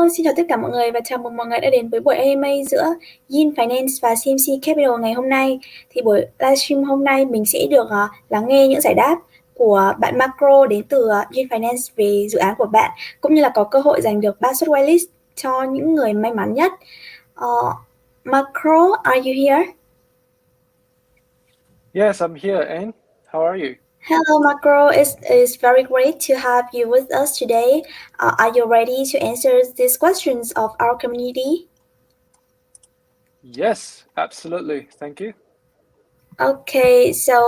Hello, xin chào tất cả mọi người và chào mừng mọi người đã đến với buổi AMA giữa Yin Finance và CMC Capital ngày hôm nay. Thì buổi livestream hôm nay mình sẽ được lắng nghe những giải đáp của bạn Macro đến từ Yin Finance về dự án của bạn, cũng như là có cơ hội giành được 3 suất whitelist cho những người may mắn nhất. Macro, are you here? Yes, I'm here, Anne. How are you? Hello, Macro. It's very great to have you with us today. Are you ready to answer these questions of our community? Yes, absolutely. Thank you. Okay, so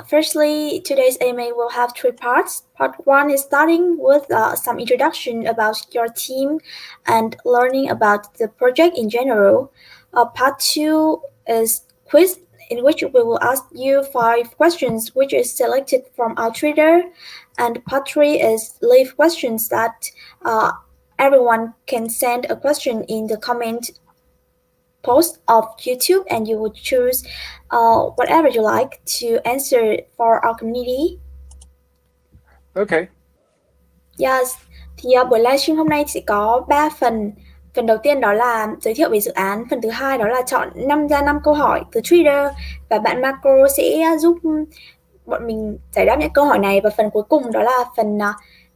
firstly, today's AMA will have 3 parts. Part 1 is starting with some introduction about your team and learning about the project in general. Part 2 is quiz, in which we will ask you 5 questions, which is selected from our Twitter. And part 3 is leave questions that everyone can send a question in the comment post of YouTube, and you would choose whatever you like to answer for our community. Okay. Yes, thì buổi livestream hôm nay sẽ có 3 phần. Phần đầu tiên đó là giới thiệu về dự án, phần thứ hai đó là chọn 5 ra 5 câu hỏi từ Twitter và bạn Macro sẽ giúp bọn mình giải đáp những câu hỏi này, và phần cuối cùng đó là phần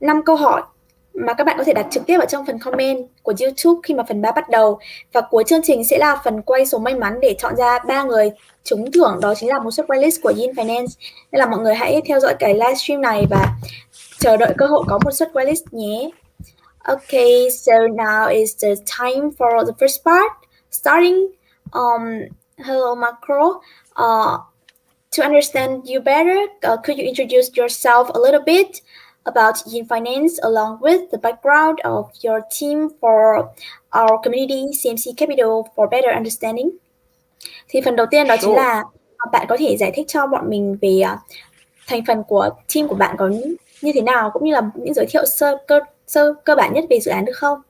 5 câu hỏi mà các bạn có thể đặt trực tiếp ở trong phần comment của YouTube khi mà phần 3 bắt đầu. Và cuối chương trình sẽ là phần quay số may mắn để chọn ra 3 người trúng thưởng, đó chính là một suất whitelist của Yin Finance. Nên là mọi người hãy theo dõi cái livestream này và chờ đợi cơ hội có một suất whitelist nhé. Okay, so now is the time for the first part. Starting, hello Macro. To understand you better, could you introduce yourself a little bit about Yin Finance along with the background of your team for our community CMC Capital for better understanding? Thì phần đầu tiên đó chính là bạn có thể giải thích cho bọn mình về thành phần của team của bạn có như thế nào, cũng như là những giới thiệu cơ bản nhất về dự án được không?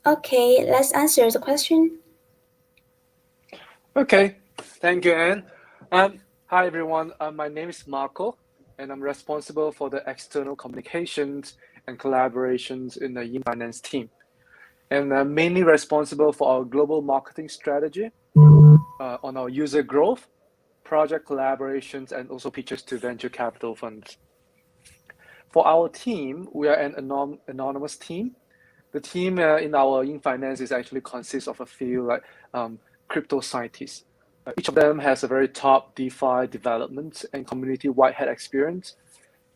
Okay, let's answer the question. Okay. Thank you, Anne. Hi, everyone. My name is Marco, and I'm responsible for the external communications and collaborations in the Yin Finance team. And I'm mainly responsible for our global marketing strategy, on our user growth, project collaborations, and also pitches to venture capital funds. For our team, we are an anonymous team. The team in our Yin Finance is actually consists of a few crypto scientists. Each of them has a very top DeFi development and community white hat experience.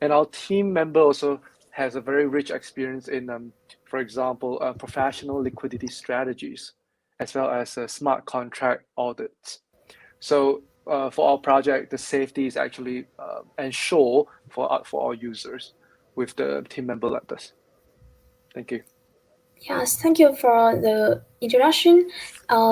And our team member also has a very rich experience in, for example, professional liquidity strategies, as well as smart contract audits. So for our project, the safety is actually ensured for our users with the team member like this. Thank you. Yes, thank you for the introduction.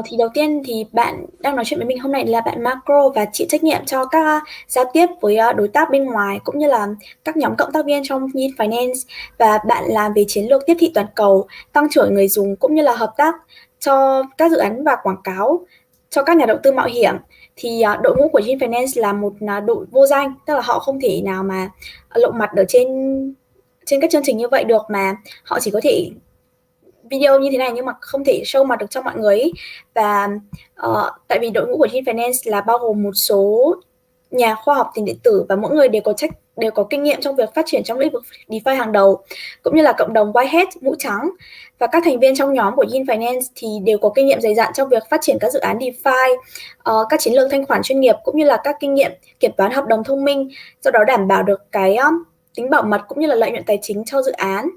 Thì đầu tiên thì bạn đang nói chuyện với mình hôm nay là bạn Macro và chịu trách nhiệm cho các giao tiếp với đối tác bên ngoài cũng như là các nhóm cộng tác viên trong Yin Finance, và bạn làm về chiến lược tiếp thị toàn cầu, tăng trưởng người dùng cũng như là hợp tác cho các dự án và quảng cáo cho các nhà đầu tư mạo hiểm. Thì đội ngũ của Yin Finance là một đội vô danh, tức là họ không thể nào mà lộ mặt ở trên các chương trình như vậy được, mà họ chỉ có thể video như thế này nhưng mà không thể show mặt được cho mọi người ấy. Và tại vì đội ngũ của Yin Finance là bao gồm một số nhà khoa học tiền điện tử và mỗi người đều có kinh nghiệm trong việc phát triển trong lĩnh vực DeFi hàng đầu, cũng như là cộng đồng white hat mũ trắng, và các thành viên trong nhóm của Yin Finance thì đều có kinh nghiệm dày dặn trong việc phát triển các dự án DeFi, các chiến lược thanh khoản chuyên nghiệp cũng như là các kinh nghiệm kiểm toán hợp đồng thông minh, do đó đảm bảo được cái tính bảo mật cũng như là lợi nhuận tài chính cho dự án.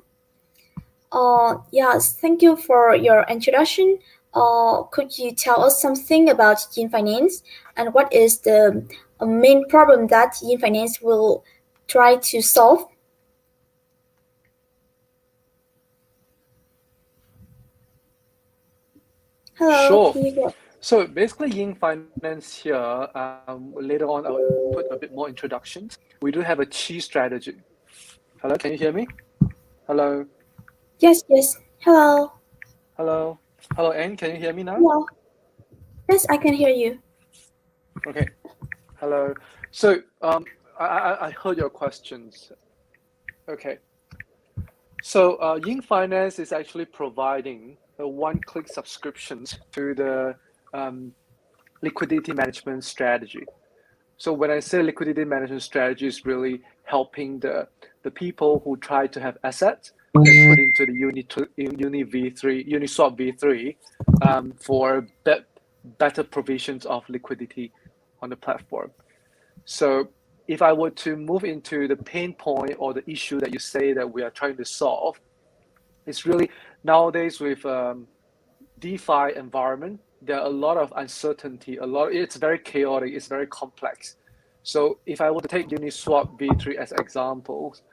Yes, thank you for your introduction. Could you tell us something about Yin Finance and what is the main problem that Yin Finance will try to solve? Hello. Sure. So basically, Yin Finance here, later on I'll put a bit more introductions. We do have a chi strategy. Hello, can you hear me? Hello. Yes. Hello. Hello, Anne, can you hear me now? Hello. Yes, I can hear you. Okay. Hello. So I heard your questions. Okay. So Yin Finance is actually providing a one-click subscription to the liquidity management strategy. So when I say liquidity management strategy, is really helping the people who try to have assets and put into the Uniswap V3 for better provisions of liquidity on the platform. So if I were to move into the pain point or the issue that you say that we are trying to solve, it's really nowadays with DeFi environment, there are a lot of uncertainty, it's very chaotic, it's very complex. So if I were to take Uniswap V3 as examples,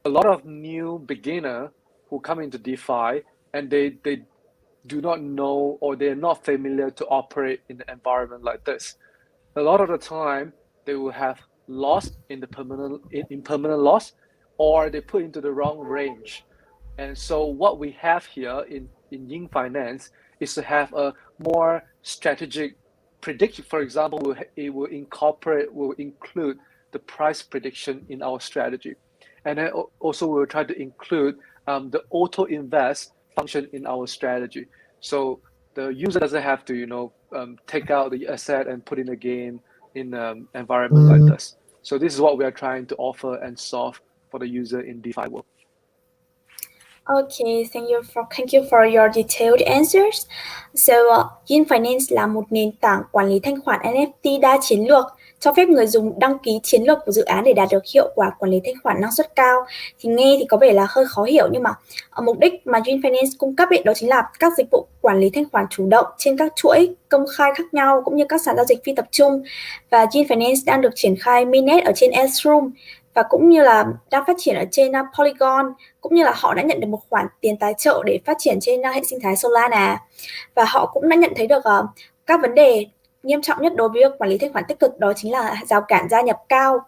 a lot of new beginner who come into DeFi and they do not know or they're not familiar to operate in an environment like this. A lot of the time they will have loss in the permanent loss, or they put into the wrong range. And so what we have here in Yin Finance is to have a more strategic prediction. For example, it will include the price prediction in our strategy. And then also we'll try to include the auto invest function in our strategy. So the user doesn't have to, take out the asset and put in again in an environment like this. So this is what we are trying to offer and solve for the user in DeFi world. Okay, thank you for your detailed answers. So, Yin Finance là một nền tảng quản lý thanh khoản NFT đa chiến lược, cho phép người dùng đăng ký chiến lược của dự án để đạt được hiệu quả quản lý thanh khoản năng suất cao. Thì nghe thì có vẻ là hơi khó hiểu, nhưng mà mục đích mà Yin Finance cung cấp đó chính là các dịch vụ quản lý thanh khoản chủ động trên các chuỗi công khai khác nhau cũng như các sàn giao dịch phi tập trung. Và Yin Finance đang được triển khai mainnet ở trên LIVESTREAM và cũng như là đang phát triển ở trên Polygon, cũng như là họ đã nhận được một khoản tiền tài trợ để phát triển trên hệ sinh thái Solana. Và họ cũng đã nhận thấy được các vấn đề nghiêm trọng nhất đối với việc quản lý thanh khoản tích cực, đó chính là rào cản gia nhập cao.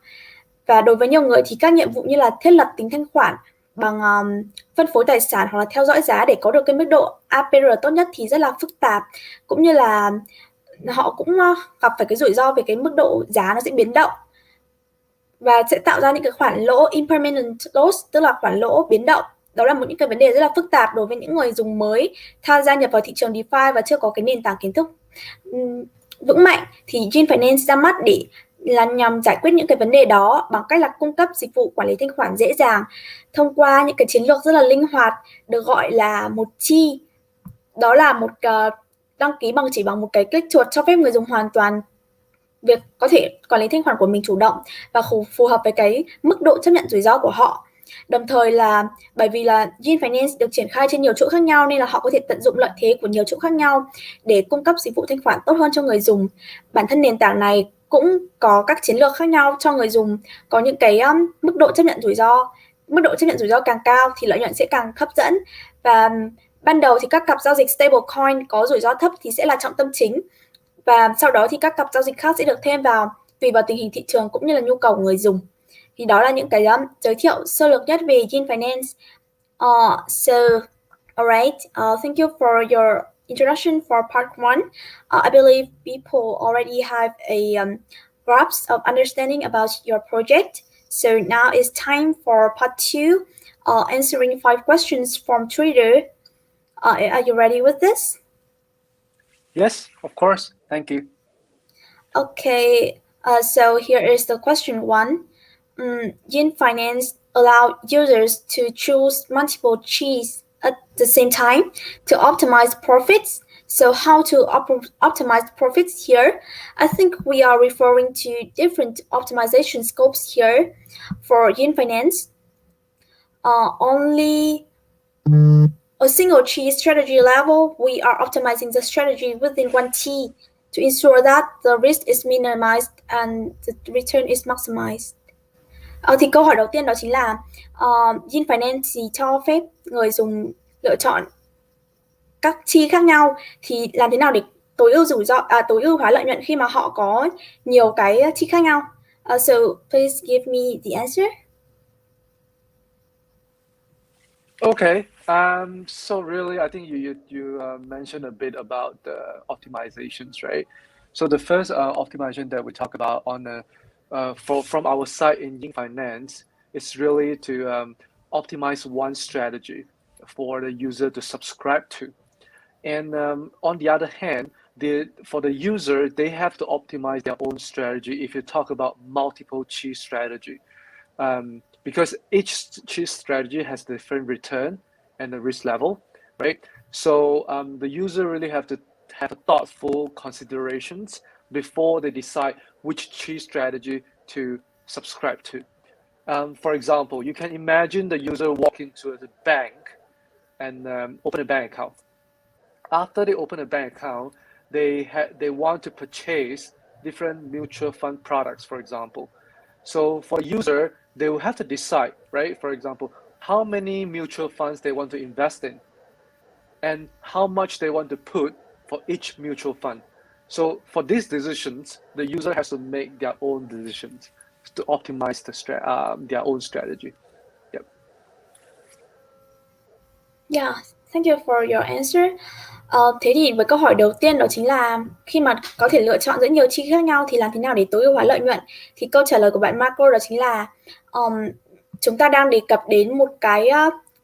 Và đối với nhiều người thì các nhiệm vụ như là thiết lập tính thanh khoản bằng phân phối tài sản hoặc là theo dõi giá để có được cái mức độ APR tốt nhất thì rất là phức tạp, cũng như là họ cũng gặp phải cái rủi ro về cái mức độ giá nó sẽ biến động và sẽ tạo ra những cái khoản lỗ impermanent loss, tức là khoản lỗ biến động. Đó là những cái vấn đề rất là phức tạp đối với những người dùng mới gia nhập vào thị trường DeFi và chưa có cái nền tảng kiến thức vững mạnh. Thì Yin Finance ra mắt để là nhằm giải quyết những cái vấn đề đó bằng cách là cung cấp dịch vụ quản lý thanh khoản dễ dàng thông qua những cái chiến lược rất là linh hoạt, được gọi là một chi. Đó là một đăng ký chỉ bằng một cái click chuột, cho phép người dùng hoàn toàn việc có thể quản lý thanh khoản của mình chủ động và phù hợp với cái mức độ chấp nhận rủi ro của họ. Đồng thời là bởi vì là Yin Finance được triển khai trên nhiều chỗ khác nhau nên là họ có thể tận dụng lợi thế của nhiều chỗ khác nhau để cung cấp dịch vụ thanh khoản tốt hơn cho người dùng. Bản thân nền tảng này cũng có các chiến lược khác nhau cho người dùng, có những cái mức độ chấp nhận rủi ro. Mức độ chấp nhận rủi ro càng cao thì lợi nhuận sẽ càng hấp dẫn. Và ban đầu thì các cặp giao dịch stablecoin có rủi ro thấp thì sẽ là trọng tâm chính. Và sau đó thì các cặp giao dịch khác sẽ được thêm vào tùy vào tình hình thị trường cũng như là nhu cầu của người dùng. Thì đó là những cái giới thiệu sơ lược nhất về Yin Finance. So, alright, thank you for your introduction for part 1. I believe people already have a grasp of understanding about your project. So now it's time for part 2, answering 5 questions from trader. Are you ready with this? Yes, of course. Thank you. Okay, so here is the question 1. Yin Finance allow users to choose multiple keys at the same time to optimize profits. So how to optimize profits here? I think we are referring to different optimization scopes here. For Yin Finance, only a single T strategy level, we are optimizing the strategy within one T to ensure that the risk is minimized and the return is maximized. Thì câu hỏi đầu tiên đó chính là Yin Finance thì cho phép người dùng lựa chọn các chi khác nhau, thì làm thế nào để tối ưu hóa lợi nhuận khi mà họ có nhiều cái chi khác nhau. So please give me the answer. Okay. So really, I think you mentioned a bit about the optimizations, right? So the first optimization that we talk about on from our side in Yin Finance is really to optimize one strategy for the user to subscribe to. And on the other hand, for the user, they have to optimize their own strategy if you talk about multiple cheese strategy. Because each cheese strategy has different return and the risk level, right? So the user really have to have thoughtful considerations before they decide which cheese strategy to subscribe to. For example, you can imagine the user walking to the bank and open a bank account. After they open a bank account, they want to purchase different mutual fund products, for example. So for the user, they will have to decide, right? For example, how many mutual funds they want to invest in and how much they want to put for each mutual fund. So for these decisions, the user has to make their own decisions to optimize their own strategy. Yep. Yeah, thank you for your answer. Thế thì với câu hỏi đầu tiên đó chính là khi mà có thể lựa chọn giữa nhiều chi khác nhau thì làm thế nào để tối ưu hóa lợi nhuận? Thì câu trả lời của bạn Marco đó chính là chúng ta đang đề cập đến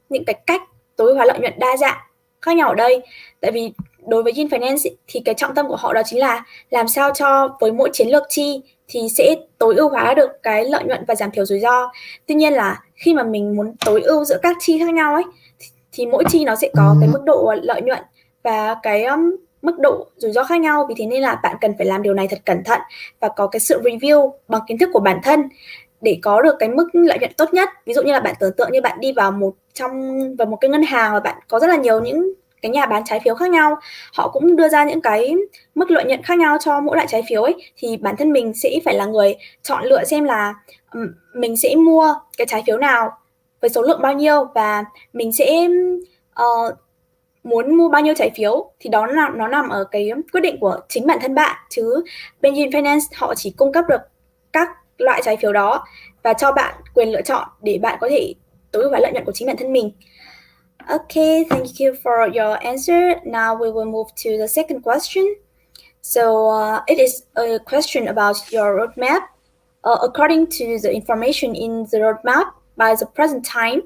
những cái cách tối ưu hóa lợi nhuận đa dạng khác nhau ở đây. Tại vì đối với Yin Finance thì cái trọng tâm của họ đó chính là làm sao cho với mỗi chiến lược chi thì sẽ tối ưu hóa được cái lợi nhuận và giảm thiểu rủi ro. Tuy nhiên là khi mà mình muốn tối ưu giữa các chi khác nhau ấy thì mỗi chi nó sẽ có cái mức độ lợi nhuận và cái mức độ rủi ro khác nhau. Vì thế nên là bạn cần phải làm điều này thật cẩn thận và có cái sự review bằng kiến thức của bản thân để có được cái mức lợi nhuận tốt nhất. Ví dụ như là bạn tưởng tượng như bạn đi vào một cái ngân hàng và bạn có rất là nhiều những cái nhà bán trái phiếu khác nhau, họ cũng đưa ra những cái mức lợi nhuận khác nhau cho mỗi loại trái phiếu ấy, thì bản thân mình sẽ phải là người chọn lựa xem là mình sẽ mua cái trái phiếu nào với số lượng bao nhiêu và mình sẽ muốn mua bao nhiêu trái phiếu. Thì đó là nó nằm ở cái quyết định của chính bản thân bạn, chứ bên Yin Finance họ chỉ cung cấp được các loại trái phiếu đó và cho bạn quyền lựa chọn để bạn có thể tối ưu hóa lợi nhuận của chính bản thân mình. Okay, thank you for your answer. Now we will move to the second question. So it is a question about your roadmap. According to the information in the roadmap, by the present time,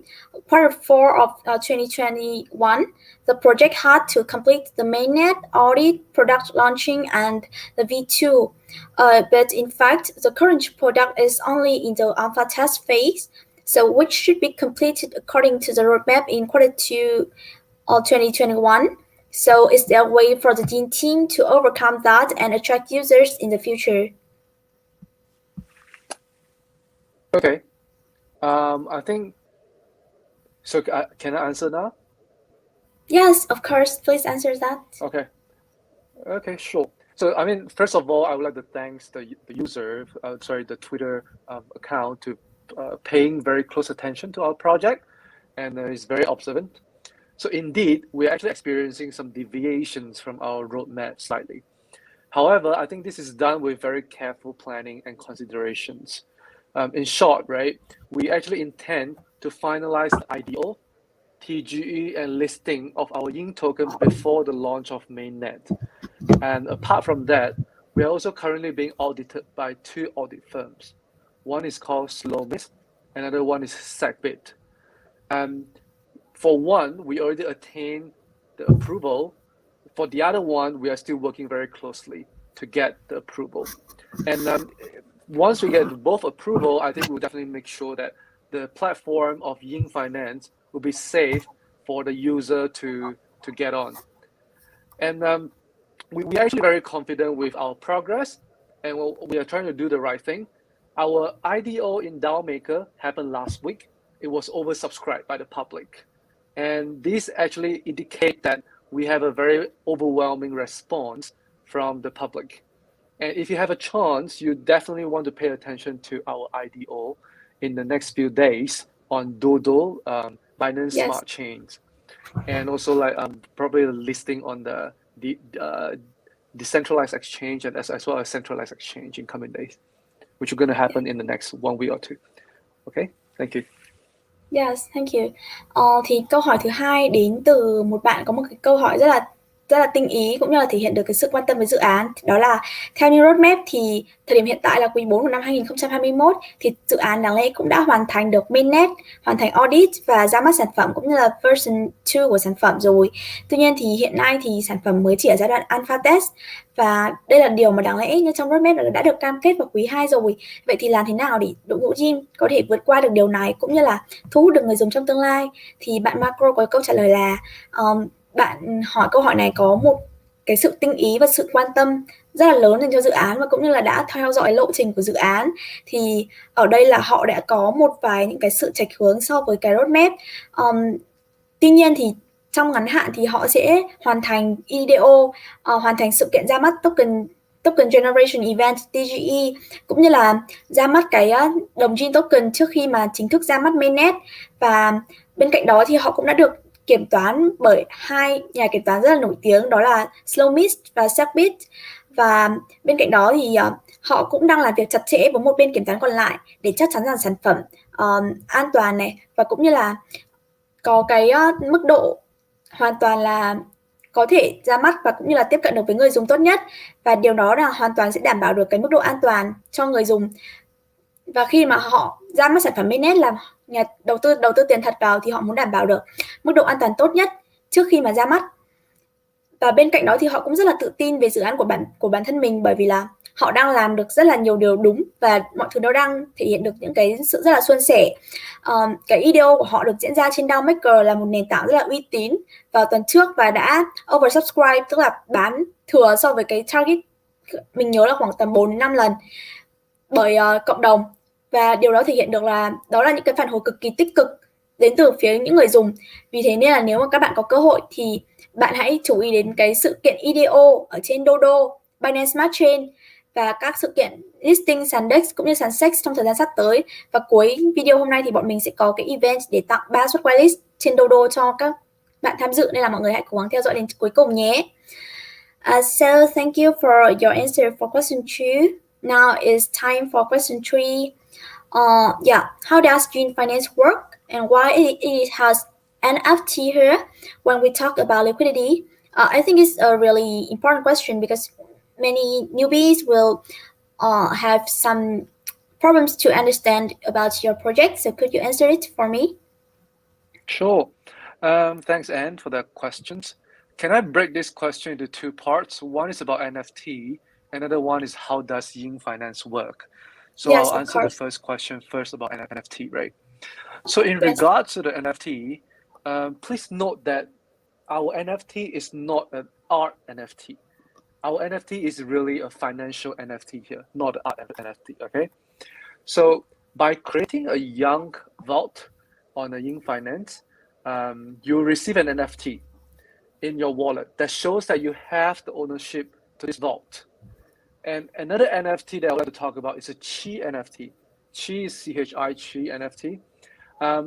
Q4 of 2021, the project had to complete the mainnet, audit, product launching, and the V2. But in fact, the current product is only in the alpha test phase, so which should be completed according to the roadmap in Q2 of 2021. So is there a way for the Yin team to overcome that and attract users in the future? Okay. I think, so can I answer now? Yes, of course. Please answer that. Okay, sure. So, I mean, first of all, I would like to thank the user, the Twitter account to paying very close attention to our project and is very observant. So indeed, we're actually experiencing some deviations from our roadmap slightly. However, I think this is done with very careful planning and considerations. In short, right, we actually intend to finalize the IDO, TGE, and listing of our Yin token before the launch of mainnet. And apart from that, we are also currently being audited by 2 audit firms. One is called Slowmist, another one is SecBit. For one, we already attained the approval. For the other one, we are still working very closely to get the approval. And once we get both approval, I think we'll definitely make sure that the platform of Yin Finance will be safe for the user to get on. And we're actually very confident with our progress, and we are trying to do the right thing. Our IDO in DAO Maker happened last week. It was oversubscribed by the public. And this actually indicates that we have a very overwhelming response from the public. And if you have a chance, you definitely want to pay attention to our IDO in the next few days on DODO, Binance Yes. Smart Chains. And also like probably the listing on the decentralized exchange and as well as centralized exchange in coming days, which are going to happen in the next 1 week or 2. Okay, thank you. Yes, thank you. Thì câu hỏi thứ hai đến từ một bạn có một cái câu hỏi rất là rất là tinh ý cũng như là thể hiện được cái sự quan tâm với dự án. Đó là theo như roadmap thì thời điểm hiện tại là quý 4 của năm 2021 thì dự án đáng lẽ cũng đã hoàn thành được mainnet, hoàn thành audit và ra mắt sản phẩm cũng như là version 2 của sản phẩm rồi. Tuy nhiên thì hiện nay thì sản phẩm mới chỉ ở giai đoạn alpha test và đây là điều mà đáng lẽ như trong roadmap đã được cam kết vào quý 2 rồi. Vậy thì làm thế nào để đội ngũ Yin có thể vượt qua được điều này cũng như là thu hút được người dùng trong tương lai? Thì bạn Macro có câu trả lời là bạn hỏi câu hỏi này có một cái sự tinh ý và sự quan tâm rất là lớn dành cho dự án và cũng như là đã theo dõi lộ trình của dự án. Thì ở đây là họ đã có một vài những cái sự chệch hướng so với cái roadmap. Tuy nhiên thì trong ngắn hạn thì họ sẽ hoàn thành DODO, hoàn thành sự kiện ra mắt token generation event TGE cũng như là ra mắt cái đồng Yin token trước khi mà chính thức ra mắt mainnet. Và bên cạnh đó thì họ cũng đã được kiểm toán bởi hai nhà kiểm toán rất là nổi tiếng, đó là Slowmist và Sakbit. Và bên cạnh đó thì họ cũng đang làm việc chặt chẽ với một bên kiểm toán còn lại để chắc chắn rằng sản phẩm an toàn này và cũng như là có cái mức độ hoàn toàn là có thể ra mắt và cũng như là tiếp cận được với người dùng tốt nhất, và điều đó là hoàn toàn sẽ đảm bảo được cái mức độ an toàn cho người dùng. Và khi mà họ ra mắt sản phẩm mainnet là nhà đầu tư tiền thật vào thì họ muốn đảm bảo được mức độ an toàn tốt nhất trước khi mà ra mắt. Và bên cạnh đó thì họ cũng rất là tự tin về dự án của bản thân mình, bởi vì là họ đang làm được rất là nhiều điều đúng và mọi thứ nó đang thể hiện được những cái sự rất là suôn sẻ. Cái IDO của họ được diễn ra trên DAO Maker là một nền tảng rất là uy tín vào tuần trước và đã oversubscribe, tức là bán thừa so với cái target mình nhớ là khoảng tầm 4-5 lần bởi cộng đồng. Và điều đó thể hiện được là đó là những cái phản hồi cực kỳ tích cực đến từ phía những người dùng. Vì thế nên là nếu mà các bạn có cơ hội thì bạn hãy chú ý đến cái sự kiện IDO ở trên DODO, Binance Smart Chain và các sự kiện listing sàn Đích cũng như sàn SEX trong thời gian sắp tới. Và cuối video hôm nay thì bọn mình sẽ có cái event để tặng 3 suất whitelist trên DODO cho các bạn tham dự, nên là mọi người hãy cố gắng theo dõi đến cuối cùng nhé. So thank you for your answer for question 2. Now it's time for question 3. How does Yin Finance work and why it has NFT here when we talk about liquidity? I think it's a really important question because many newbies will have some problems to understand about your project. So could you answer it for me? Sure. Thanks, Anne, for the questions. Can I break this question into two parts? One is about NFT, another one is how does Yin Finance work? So Yes, I'll of answer the course. first question first about NFT, right? So in Yes. regards to the NFT, please note that our NFT is not an art NFT. Our NFT is really a financial NFT here, not art NFT, okay? So by creating a young vault on a Yin Finance, you receive an NFT in your wallet that shows that you have the ownership to this vault. And another NFT that I would like to talk about is a Chi NFT. Chi is CHI, Chi NFT.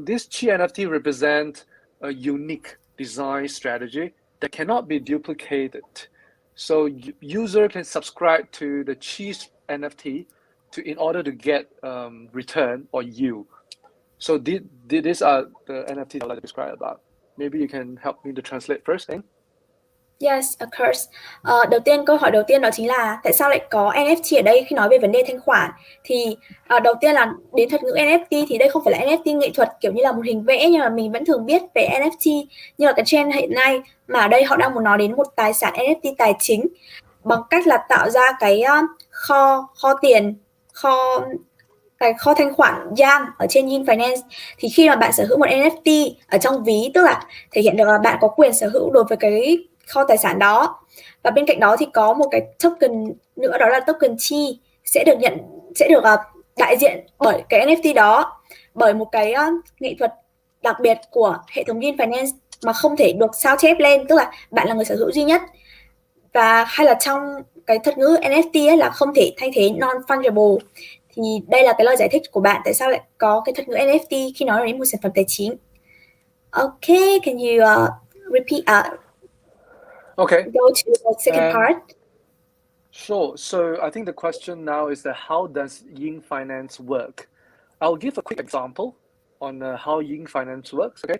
This Chi NFT represents a unique design strategy that cannot be duplicated. So user can subscribe to the Chi NFT in order to get return or yield. So these are the NFTs I'd like to describe about. Maybe you can help me to translate first, Anh? Yes, of course. Câu hỏi đầu tiên đó chính là tại sao lại có NFT ở đây khi nói về vấn đề thanh khoản? Thì đầu tiên là đến thuật ngữ NFT thì đây không phải là NFT nghệ thuật kiểu như là một hình vẽ nhưng mà mình vẫn thường biết về NFT như là cái trend hiện nay, mà ở đây họ đang muốn nói đến một tài sản NFT tài chính bằng cách là tạo ra cái kho tiền, cái kho thanh khoản Yang ở trên Yin Finance. Thì khi mà bạn sở hữu một NFT ở trong ví, tức là thể hiện được là bạn có quyền sở hữu đối với cái kho tài sản đó. Và bên cạnh đó thì có một cái token nữa, đó là token Chi sẽ được đại diện bởi cái NFT đó, bởi một cái nghệ thuật đặc biệt của hệ thống Yin Finance mà không thể được sao chép lên, tức là bạn là người sở hữu duy nhất. Và hay là trong cái thuật ngữ NFT ấy là không thể thay thế non-fungible. Thì đây là cái lời giải thích của bạn tại sao lại có cái thuật ngữ NFT khi nói đến một sản phẩm tài chính. Okay, can you repeat? Okay. Go to the second part. Sure. So I think the question now is that how does Yin Finance work? I'll give a quick example on how Yin Finance works. Okay.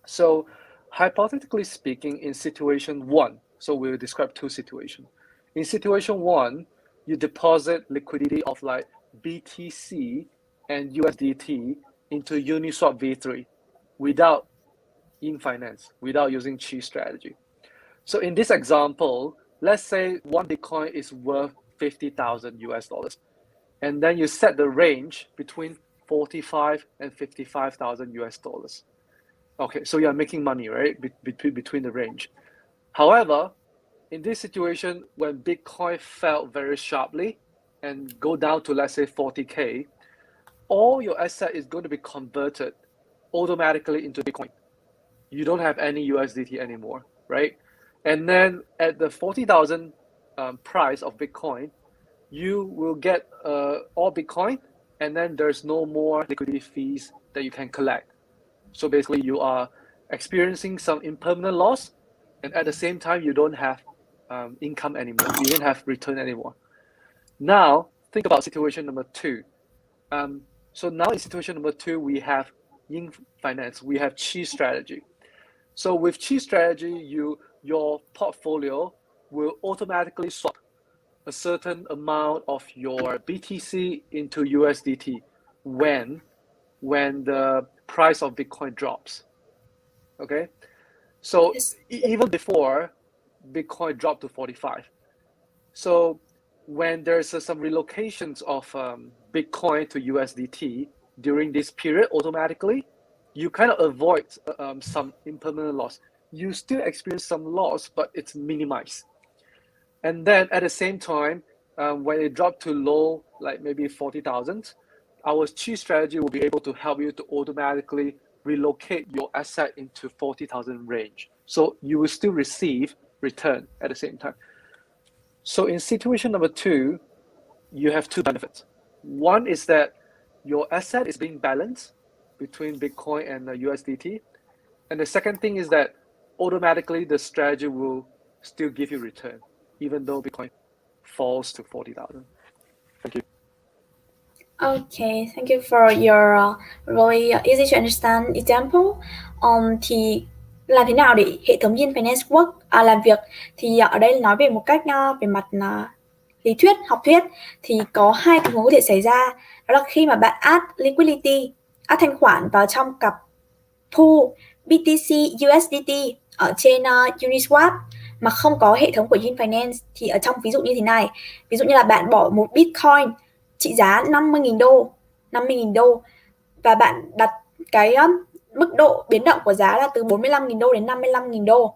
So hypothetically speaking, in situation 1, So we'll describe two situations. In situation one, you deposit liquidity of like BTC and USDT into Uniswap V3 without Yin Finance, without using Chi strategy. So in this example, let's say one Bitcoin is worth 50,000 US dollars. And then you set the range between 45 and 55,000 US dollars. Okay, so you're making money, right? Between the range. However, in this situation, when Bitcoin fell very sharply and go down to, let's say, 40K, all your asset is going to be converted automatically into Bitcoin. You don't have any USDT anymore, right? And then at the 40,000 price of Bitcoin, you will get all Bitcoin, and then there's no more liquidity fees that you can collect. So basically, you are experiencing some impermanent loss, and at the same time, you don't have income anymore. You don't have return anymore. Now, think about situation number two. So now in situation number two, we have Yin Finance. We have Chi strategy. So with Chi strategy, your portfolio will automatically swap a certain amount of your BTC into USDT when the price of Bitcoin drops. Okay, so Yes. even before Bitcoin dropped to 45. So when there's some relocations of Bitcoin to USDT during this period, automatically, you kind of avoid some impermanent loss. You still experience some loss, but it's minimized. And then at the same time, when it dropped to low, like maybe 40,000, our Chi strategy will be able to help you to automatically relocate your asset into 40,000 range. So you will still receive return at the same time. So in situation number two, you have two benefits. One is that your asset is being balanced between Bitcoin and USDT. And the second thing is that automatically the strategy will still give you return, even though Bitcoin falls to 40,000. Thank you. Okay, thank you for your really easy to understand example. Thì làm thế nào để hệ thống Yin Finance làm việc? Thì ở đây nói về một cách về mặt lý thuyết, học thuyết thì có hai tình huống có thể xảy ra. Đó là khi mà bạn add liquidity, add thanh khoản vào trong cặp pool BTC USDT ở trên Uniswap mà không có hệ thống của Yin Finance. Thì ở trong ví dụ như thế này, ví dụ như là bạn bỏ một Bitcoin trị giá 50.000 đô và bạn đặt cái mức độ biến động của giá là từ 45.000 đô đến 55.000 đô.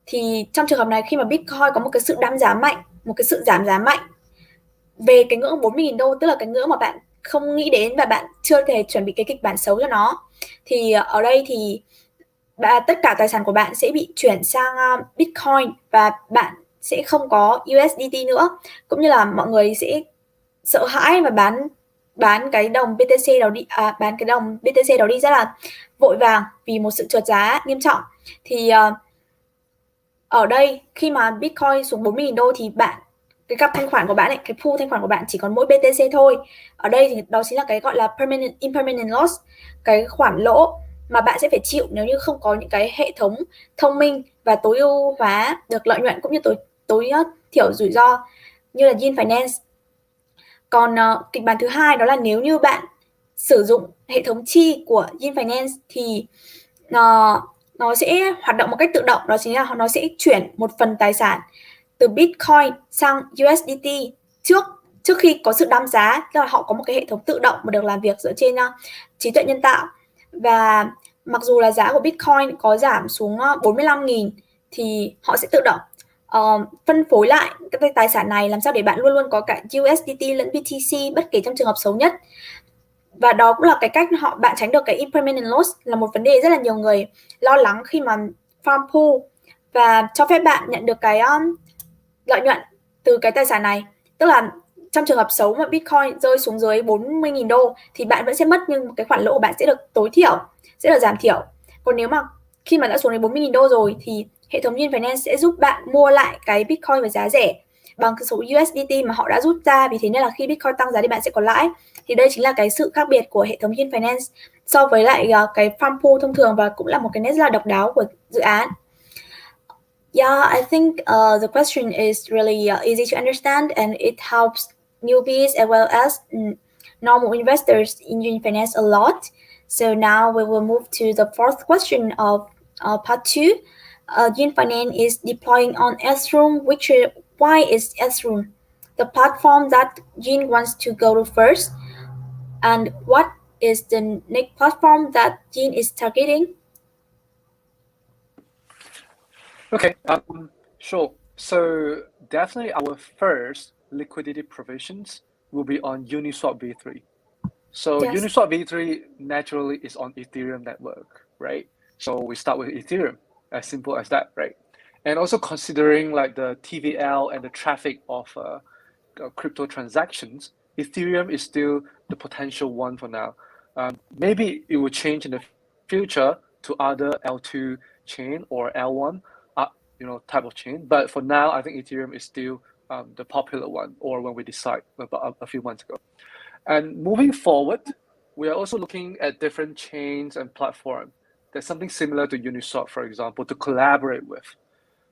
Thì trong trường hợp này, khi mà Bitcoin có một cái sự giảm giá mạnh về cái ngưỡng 40.000 đô, tức là cái ngưỡng mà bạn không nghĩ đến và bạn chưa thể chuẩn bị cái kịch bản xấu cho nó, thì ở đây thì tất cả tài sản của bạn sẽ bị chuyển sang Bitcoin và bạn sẽ không có USDT nữa, cũng như là mọi người sẽ sợ hãi và bán cái đồng BTC đó đi rất là vội vàng vì một sự trượt giá nghiêm trọng. Thì ở đây khi mà Bitcoin xuống 40.000 đô thì cái cặp thanh khoản của bạn ấy, cái pool thanh khoản của bạn chỉ còn mỗi BTC thôi. Ở đây thì đó chính là cái gọi là impermanent loss, cái khoản lỗ mà bạn sẽ phải chịu nếu như không có những cái hệ thống thông minh và tối ưu hóa được lợi nhuận cũng như tối thiểu rủi ro như là Yin Finance. Còn kịch bản thứ hai đó là nếu như bạn sử dụng hệ thống chi của Yin Finance thì nó sẽ hoạt động một cách tự động, đó chính là nó sẽ chuyển một phần tài sản từ Bitcoin sang USDT trước khi có sự đam giá, tức là họ có một cái hệ thống tự động mà được làm việc dựa trên trí tuệ nhân tạo. Và mặc dù là giá của Bitcoin có giảm xuống 45.000 thì họ sẽ tự động phân phối lại cái tài sản này làm sao để bạn luôn luôn có cả USDT lẫn BTC bất kể trong trường hợp xấu nhất. Và đó cũng là cái cách bạn tránh được cái impermanent loss, là một vấn đề rất là nhiều người lo lắng khi mà farm pool, và cho phép bạn nhận được cái lợi nhuận từ cái tài sản này. Tức là trong trường hợp xấu mà Bitcoin rơi xuống dưới 40.000 đô thì bạn vẫn sẽ mất, nhưng cái khoản lỗ của bạn sẽ được tối thiểu, sẽ được giảm thiểu. Còn nếu mà khi mà đã xuống đến 40.000 đô rồi thì hệ thống Yin Finance sẽ giúp bạn mua lại cái Bitcoin với giá rẻ bằng cái số USDT mà họ đã rút ra. Vì thế nên là khi Bitcoin tăng giá thì bạn sẽ có lãi. Thì đây chính là cái sự khác biệt của hệ thống Yin Finance so với lại cái farm pool thông thường, và cũng là một cái nét rất là độc đáo của dự án. Yeah, I think the question is really easy to understand, and it helps newbies as well as normal investors in Yin Finance a lot. So now we will move to the fourth question of part two. Yin Finance is deploying on Ethereum, why is Ethereum the platform that Yin wants to go to first, and what is the next platform that Yin is targeting? Okay, sure. So definitely our first liquidity provisions will be on Uniswap V3. So Yes. Uniswap V3 naturally is on Ethereum network, right? So we start with Ethereum, as simple as that, right? And also considering like the TVL and the traffic of crypto transactions, Ethereum is still the potential one for now. Maybe it will change in the future to other L2 chain or L1, type of chain. But for now, I think Ethereum is still the popular one, or when we decide about a few months ago. And moving forward, we are also looking at different chains and platforms. There's something similar to Uniswap, for example, to collaborate with.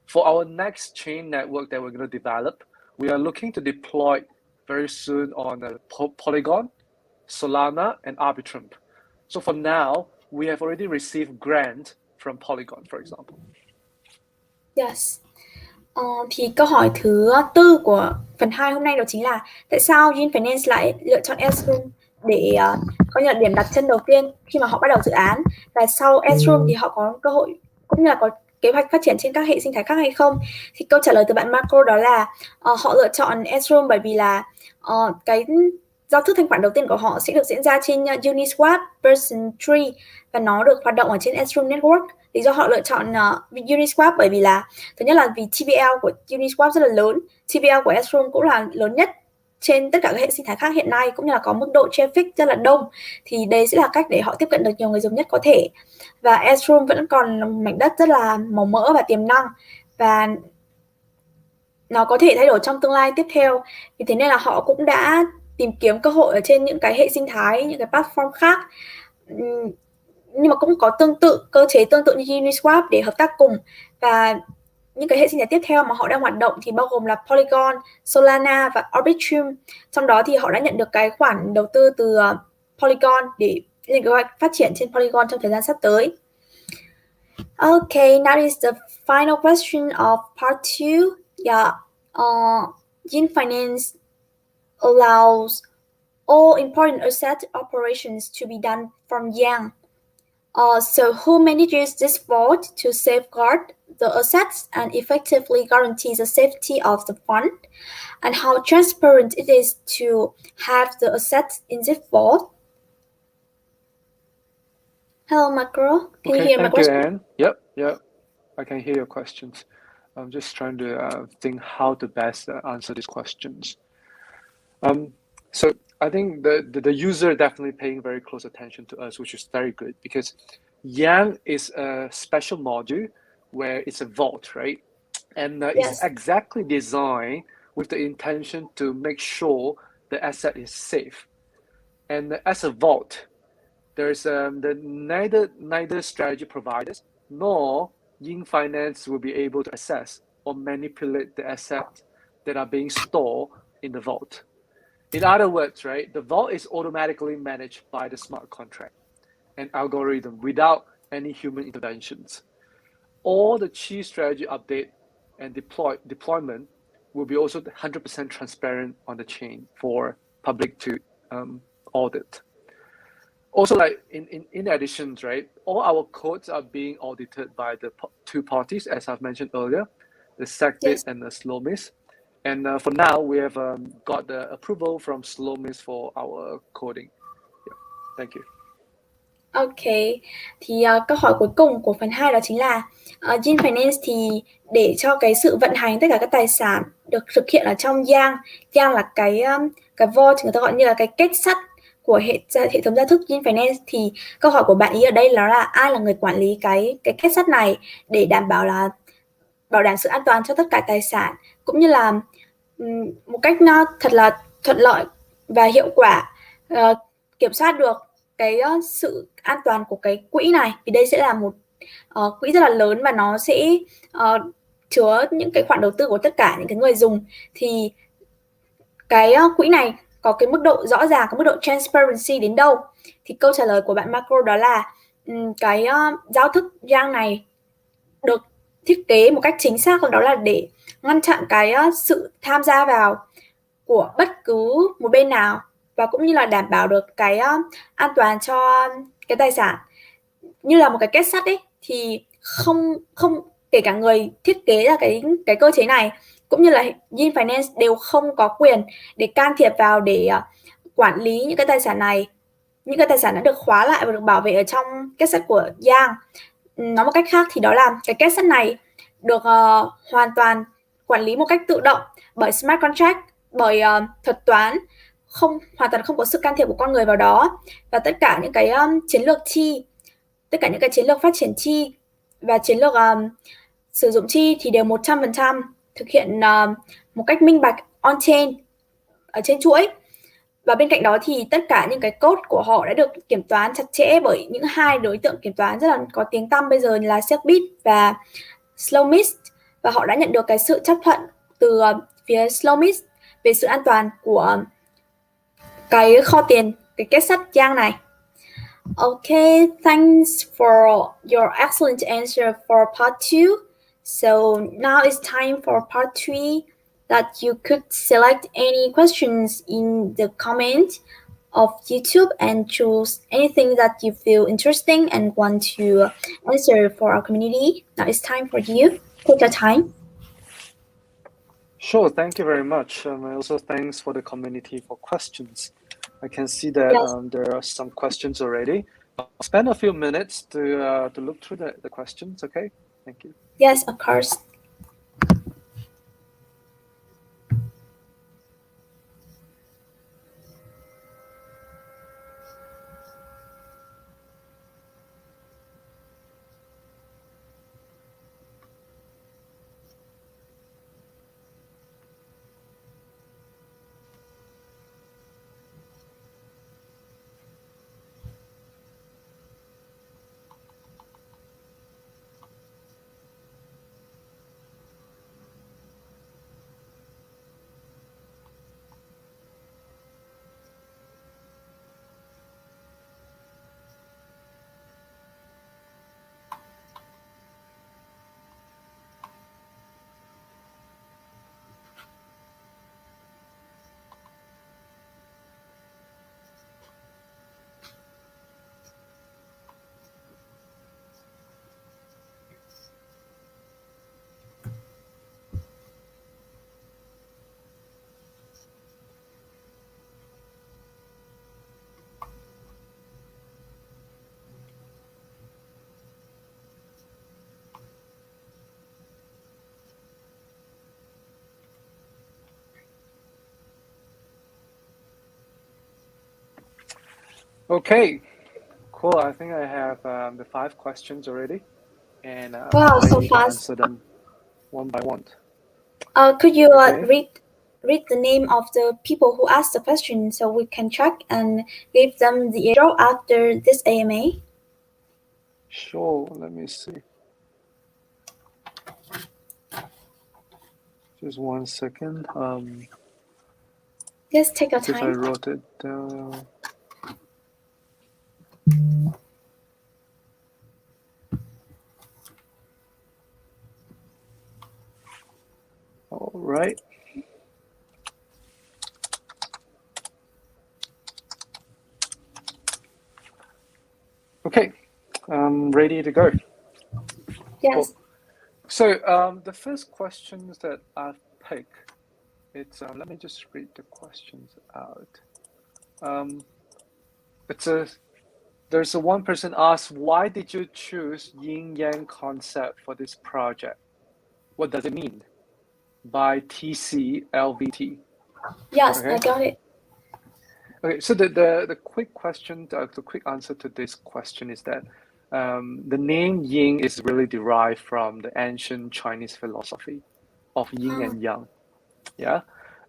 For our next chain network that we're going to develop, we are looking to deploy very soon on Polygon, Solana, and Arbitrum. So for now, we have already received grant from Polygon, for example. Yes. Thì câu hỏi thứ tư của phần 2 hôm nay đó chính là tại sao Yin Finance lại lựa chọn Ethereum để có như là điểm đặt chân đầu tiên khi mà họ bắt đầu dự án, và sau Ethereum thì họ có cơ hội cũng như là có kế hoạch phát triển trên các hệ sinh thái khác hay không. Thì câu trả lời từ bạn Marco đó là họ lựa chọn Ethereum bởi vì là cái giao thức thanh khoản đầu tiên của họ sẽ được diễn ra trên Uniswap version 3 và nó được hoạt động ở trên Ethereum Network. Lý do họ lựa chọn Uniswap bởi vì là thứ nhất là vì TVL của Uniswap rất là lớn, TVL của Ethereum cũng là lớn nhất trên tất cả các hệ sinh thái khác hiện nay, cũng như là có mức độ traffic rất là đông, thì đây sẽ là cách để họ tiếp cận được nhiều người dùng nhất có thể. Và Ethereum vẫn còn mảnh đất rất là màu mỡ và tiềm năng, và nó có thể thay đổi trong tương lai tiếp theo. Vì thế nên là họ cũng đã tìm kiếm cơ hội ở trên những cái hệ sinh thái, những cái platform khác, nhưng mà cũng có cơ chế tương tự như Uniswap để hợp tác cùng. Và những cái hệ sinh thái tiếp theo mà họ đang hoạt động thì bao gồm là Polygon, Solana và Arbitrum. Trong đó thì họ đã nhận được cái khoản đầu tư từ Polygon để lên kế hoạch phát triển trên Polygon trong thời gian sắp tới. Okay, now is the final question of part 2. Yeah, Yin Finance allows all important asset operations to be done from Yang. So who manages this vault to safeguard the assets and effectively guarantees the safety of the fund? And how transparent it is to have the assets in this vault? Hello, Macro. Can you hear my question? Thank you, Anne. Yep. I can hear your questions. I'm just trying to think how to best answer these questions. So I think the user definitely paying very close attention to us, which is very good, because Yang is a special module where it's a vault, right? And it's exactly designed with the intention to make sure the asset is safe. And as a vault, there's neither strategy providers nor Yin Finance will be able to access or manipulate the assets that are being stored in the vault. In other words, right, the vault is automatically managed by the smart contract and algorithm without any human interventions. All the key strategy update and deployment will be also 100% transparent on the chain for public to audit. Also, like in addition, right, all our codes are being audited by the two parties, as I've mentioned earlier, the SecBit and the Slomis. And for now, we have got the approval from Slomis for our coding. Yeah. Thank you. Ok, thì câu hỏi cuối cùng của phần 2 đó chính là Yin Finance thì để cho cái sự vận hành tất cả các tài sản được thực hiện ở trong Yang. Yang là cái vault, người ta gọi như là cái kết sắt của hệ thống gia thức Yin Finance. Thì câu hỏi của bạn ý ở đây là ai là người quản lý cái kết sắt này để bảo đảm sự an toàn cho tất cả tài sản, cũng như là một cách thật là thuận lợi và hiệu quả kiểm soát được cái sự an toàn của cái quỹ này, vì đây sẽ là một quỹ rất là lớn và nó sẽ chứa những cái khoản đầu tư của tất cả những cái người dùng, thì cái quỹ này có cái mức độ rõ ràng, có mức độ transparency đến đâu? Thì câu trả lời của bạn Marco đó là cái giao thức Yang này được thiết kế một cách chính xác, đó là để ngăn chặn cái sự tham gia vào của bất cứ một bên nào, và cũng như là đảm bảo được cái an toàn cho cái tài sản. Như là một cái kết sắt ấy, thì không kể cả người thiết kế ra cái cơ chế này cũng như là Yin Finance đều không có quyền để can thiệp vào để quản lý những cái tài sản này. Những cái tài sản đã được khóa lại và được bảo vệ ở trong kết sắt của Yang. Nói một cách khác thì đó là cái kết sắt này được hoàn toàn quản lý một cách tự động bởi smart contract, bởi thuật toán, hoàn toàn không có sự can thiệp của con người vào đó. Và tất cả những cái chiến lược chi, tất cả những cái chiến lược phát triển chi và chiến lược sử dụng chi thì đều 100% thực hiện một cách minh bạch on-chain, ở trên chuỗi. Và bên cạnh đó thì tất cả những cái code của họ đã được kiểm toán chặt chẽ bởi những hai đối tượng kiểm toán rất là có tiếng tăm bây giờ là Serbit và Slowmist, và họ đã nhận được cái sự chấp thuận từ phía Slowmist về sự an toàn của cái kho tiền, cái kết sắt Yang này. Okay, thanks for your excellent answer for part 2. So now it's time for part 3, that you could select any questions in the comment of YouTube and choose anything that you feel interesting and want to answer for our community. Now it's time for you. Take your time. Sure, thank you very much. Also, thanks for the community for questions. I can see that Yes. there are some questions already. I'll spend a few minutes to look through the questions, okay? Thank you. Yes, of course. Okay, cool. I think I have the 5 questions already, and Wow, I'm so ready to fast. answer them one by one. Could you Okay. read the name of the people who asked the question so we can check and give them the airdrop after this AMA? Sure, let me see. Just 1 second. Yes, take your Because I time. wrote it down. All right. Okay, I'm ready to go. Yes. Cool. So the first questions that I've picked, it's let me just read the questions out. There's one person asked, why did you choose yin yang concept for this project? What does it mean by TCLVT? Yes, Okay. I got it. Okay, so the quick question, the quick answer to this question is that the name yin is really derived from the ancient Chinese philosophy of yin and yang. Yeah,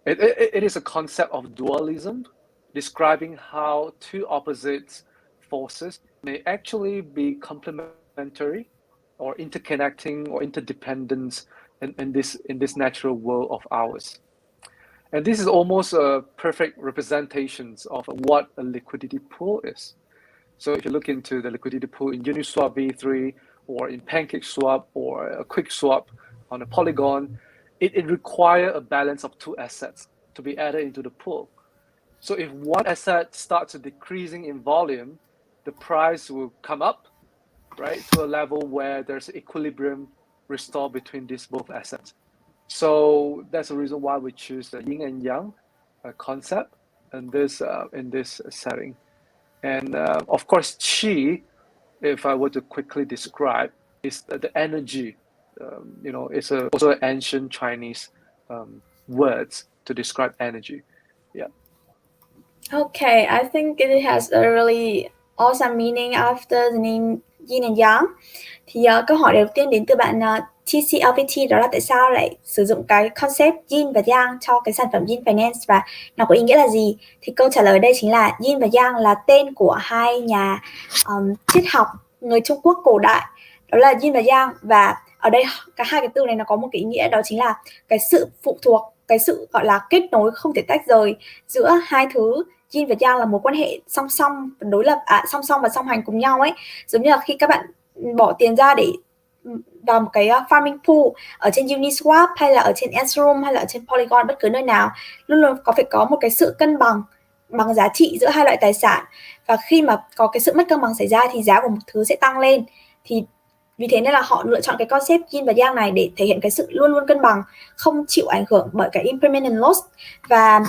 it is a concept of dualism, describing how two opposite forces may actually be complementary or interconnecting or interdependent in this natural world of ours. And this is almost a perfect representation of what a liquidity pool is. So if you look into the liquidity pool in Uniswap V3 or in PancakeSwap or a QuickSwap on a Polygon, it requires a balance of two assets to be added into the pool. So if one asset starts decreasing in volume, the price will come up, right, to a level where there's equilibrium restored between these both assets. So that's the reason why we choose the yin and yang concept in this setting. And of course, qi, if I were to quickly describe, is the energy. It's also an ancient Chinese words to describe energy. Yeah. Okay, I think it has a really awesome meaning after the name Yin and Yang. Thì câu hỏi đầu tiên đến từ bạn TCLVT, đó là tại sao lại sử dụng cái concept Yin và Yang cho cái sản phẩm Yin Finance và nó có ý nghĩa là gì? Thì câu trả lời đây chính là Yin và Yang là tên của hai nhà triết học người Trung Quốc cổ đại, đó là Yin và Yang. Và ở đây cả hai cái từ này nó có một cái ý nghĩa, đó chính là cái sự phụ thuộc, cái sự gọi là kết nối không thể tách rời giữa hai thứ. Yin và Yang là một quan hệ song song đối lập, song song và song hành cùng nhau ấy. Giống như là khi các bạn bỏ tiền ra để vào một cái farming pool ở trên Uniswap hay là ở trên airddrop hay là ở trên Polygon, bất cứ nơi nào, luôn luôn phải có một cái sự cân bằng bằng giá trị giữa hai loại tài sản. Và khi mà có cái sự mất cân bằng xảy ra thì giá của một thứ sẽ tăng lên. Thì vì thế nên là họ lựa chọn cái concept Yin và Yang này để thể hiện cái sự luôn luôn cân bằng, không chịu ảnh hưởng bởi cái impermanent loss. Và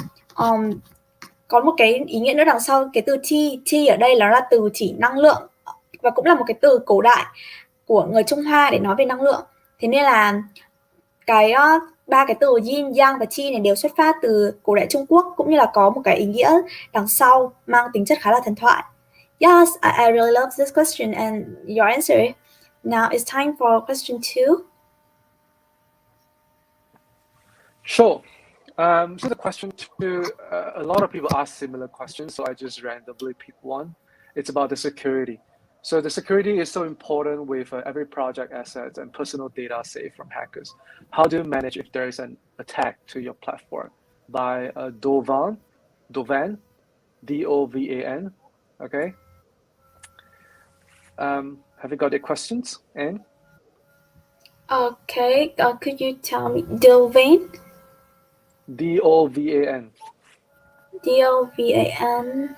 có một cái ý nghĩa nữa đằng sau cái từ chi ở đây, nó là từ chỉ năng lượng và cũng là một cái từ cổ đại của người Trung Hoa để nói về năng lượng. Thế nên là cái ba cái từ Yin, Yang và Chi này đều xuất phát từ cổ đại Trung Quốc, cũng như là có một cái ý nghĩa đằng sau mang tính chất khá là thần thoại. Yes, I really love this question and your answer. Now it's time for question 2. Sure. So the question 2, a lot of people ask similar questions, so I just randomly pick one. It's about the security. So the security is so important with every project assets and personal data safe from hackers. How do you manage if there is an attack to your platform by Dovan, D-O-V-A-N, okay? Have you got the questions, Anne? Okay, could you tell me Dovan? D-O-V-A-N. D-O-V-A-N.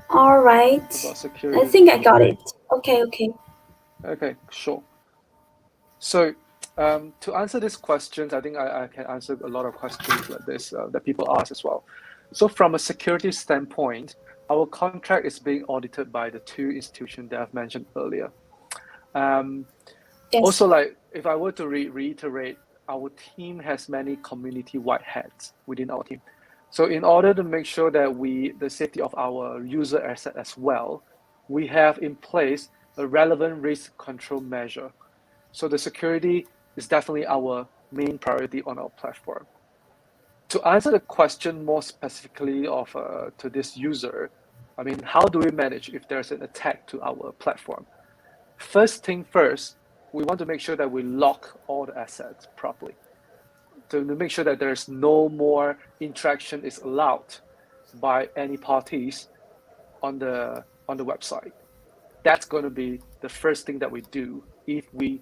All right. About security. I think I got it. Okay. Okay, sure. So to answer these questions, I think I can answer a lot of questions like this that people ask as well. So from a security standpoint, our contract is being audited by the two institutions that I've mentioned earlier. Yes. Also, like if I were to reiterate, our team has many community-wide heads within our team. So in order to make sure that the safety of our user asset as well, we have in place a relevant risk control measure. So the security is definitely our main priority on our platform. To answer the question more specifically to this user, I mean, how do we manage if there's an attack to our platform? First thing first, we want to make sure that we lock all the assets properly to make sure that there's no more interaction is allowed by any parties on the website. That's going to be the first thing that we do if we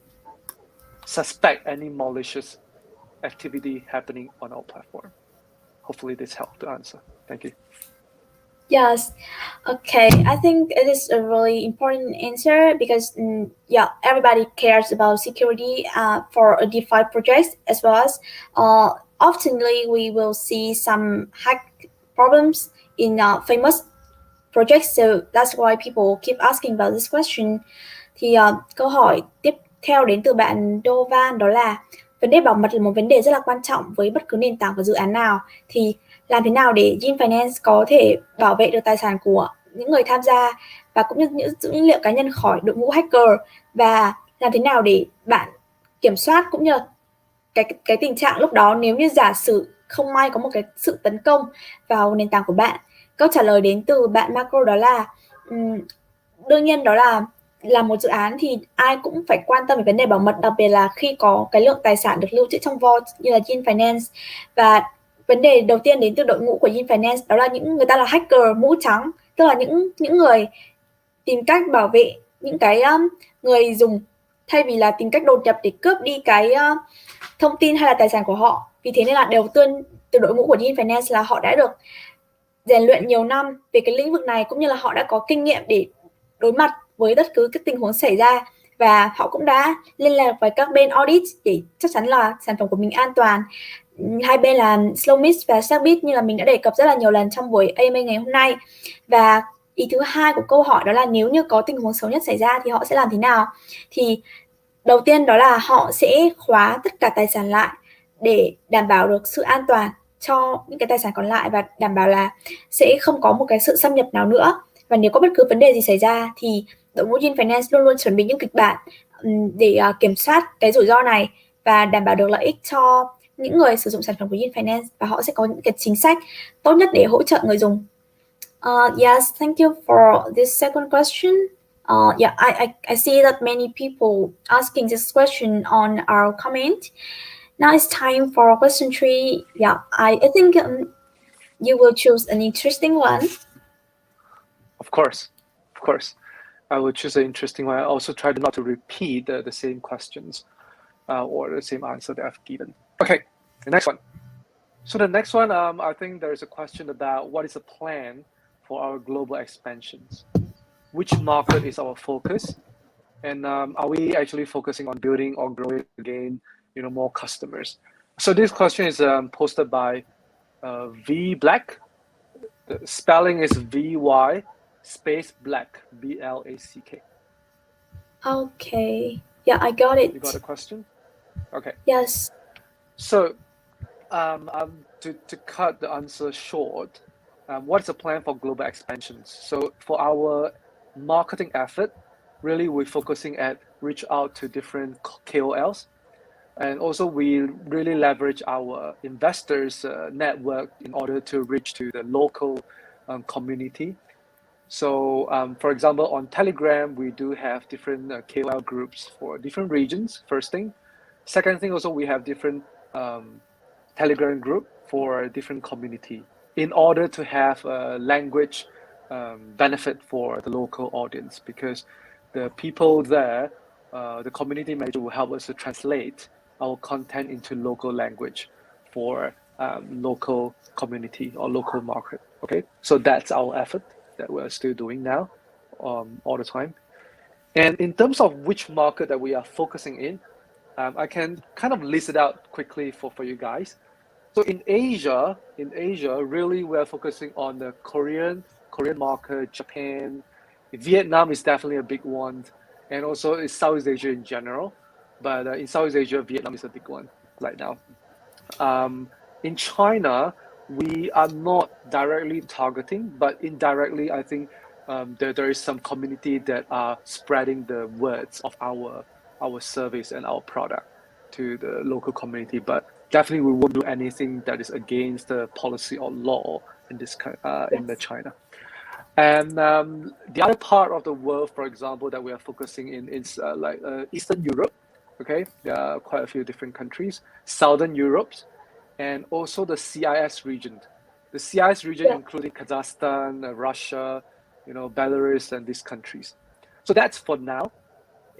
suspect any malicious activity happening on our platform. Hopefully this helped to answer. Thank you. Yes. Okay. I think it is a really important answer because everybody cares about security for a DeFi project, as well as oftenly we will see some hack problems in famous projects. So that's why people keep asking about this question. Thì câu hỏi tiếp theo đến từ bạn Dovan, đó là vấn đề bảo mật là một vấn đề rất là quan trọng với bất cứ nền tảng và dự án nào. Thì làm thế nào để Yin Finance có thể bảo vệ được tài sản của những người tham gia và cũng như những dữ liệu cá nhân khỏi đội ngũ hacker, và làm thế nào để bạn kiểm soát cũng như là cái tình trạng lúc đó nếu như giả sử không may có một cái sự tấn công vào nền tảng của bạn. Câu trả lời đến từ bạn Marco đó là đương nhiên đó là là một dự án thì ai cũng phải quan tâm về vấn đề bảo mật, đặc biệt là khi có cái lượng tài sản được lưu trữ trong vault như là Yin Finance. Và vấn đề đầu tiên đến từ đội ngũ của Yin Finance, đó là những người ta là hacker mũ trắng, tức là những người tìm cách bảo vệ những cái người dùng thay vì là tìm cách đột nhập để cướp đi cái thông tin hay là tài sản của họ. Vì thế nên là đầu tiên từ đội ngũ của Yin Finance là họ đã được rèn luyện nhiều năm về cái lĩnh vực này, cũng như là họ đã có kinh nghiệm để đối mặt với bất cứ cái tình huống xảy ra, và họ cũng đã liên lạc với các bên audit để chắc chắn là sản phẩm của mình an toàn. Hai bên là Slowmist và Sackbit như là mình đã đề cập rất là nhiều lần trong buổi AMA ngày hôm nay. Và ý thứ hai của câu hỏi đó là nếu như có tình huống xấu nhất xảy ra thì họ sẽ làm thế nào? Thì đầu tiên đó là họ sẽ khóa tất cả tài sản lại để đảm bảo được sự an toàn cho những cái tài sản còn lại và đảm bảo là sẽ không có một cái sự xâm nhập nào nữa. Và nếu có bất cứ vấn đề gì xảy ra thì đội ngũ Yin Finance luôn luôn chuẩn bị những kịch bản để kiểm soát cái rủi ro này và đảm bảo được lợi ích cho những người sử dụng sản phẩm của Yin Finance, và họ sẽ có những cái chính sách tốt nhất để hỗ trợ người dùng. Yes, thank you for this second question. Yeah, I see that many people asking this question on our comment. Now it's time for question 3. Yeah, I think you will choose an interesting one. Of course. I will choose an interesting one. I also try not to repeat the same questions or the same answer that I've given. Okay, the next one. So the next one, I think there's a question about what is the plan for our global expansions? Which market is our focus? And are we actually focusing on building or growing again, more customers? So this question is posted by V Black. The spelling is VY space Black, BLACK. Okay. Yeah, I got it. You got a question? Okay. Yes. So to cut the answer short, what's the plan for global expansions? So for our marketing effort, really we're focusing at reach out to different KOLs. And also we really leverage our investors network in order to reach to the local community. So for example, on Telegram, we do have different KOL groups for different regions, first thing. Second thing, also we have different Telegram group for different community in order to have a language benefit for the local audience, because the people there, the community manager will help us to translate our content into local language for local community or local market. Okay, so that's our effort that we're still doing now all the time. And in terms of which market that we are focusing in, I can kind of list it out quickly for you guys. So in Asia, really we're focusing on the Korean market, Japan, Vietnam is definitely a big one, and also it's Southeast Asia in general. But in Southeast Asia, Vietnam is a big one right now. In China, we are not directly targeting, but indirectly, I think there is some community that are spreading the words of our service and our product to the local community. But definitely, we won't do anything that is against the policy or law in this in the China. And the other part of the world, for example, that we are focusing in is like Eastern Europe. Okay, there are quite a few different countries, Southern Europe, and also the CIS region. The CIS region including Kazakhstan, Russia, Belarus, and these countries. So that's for now.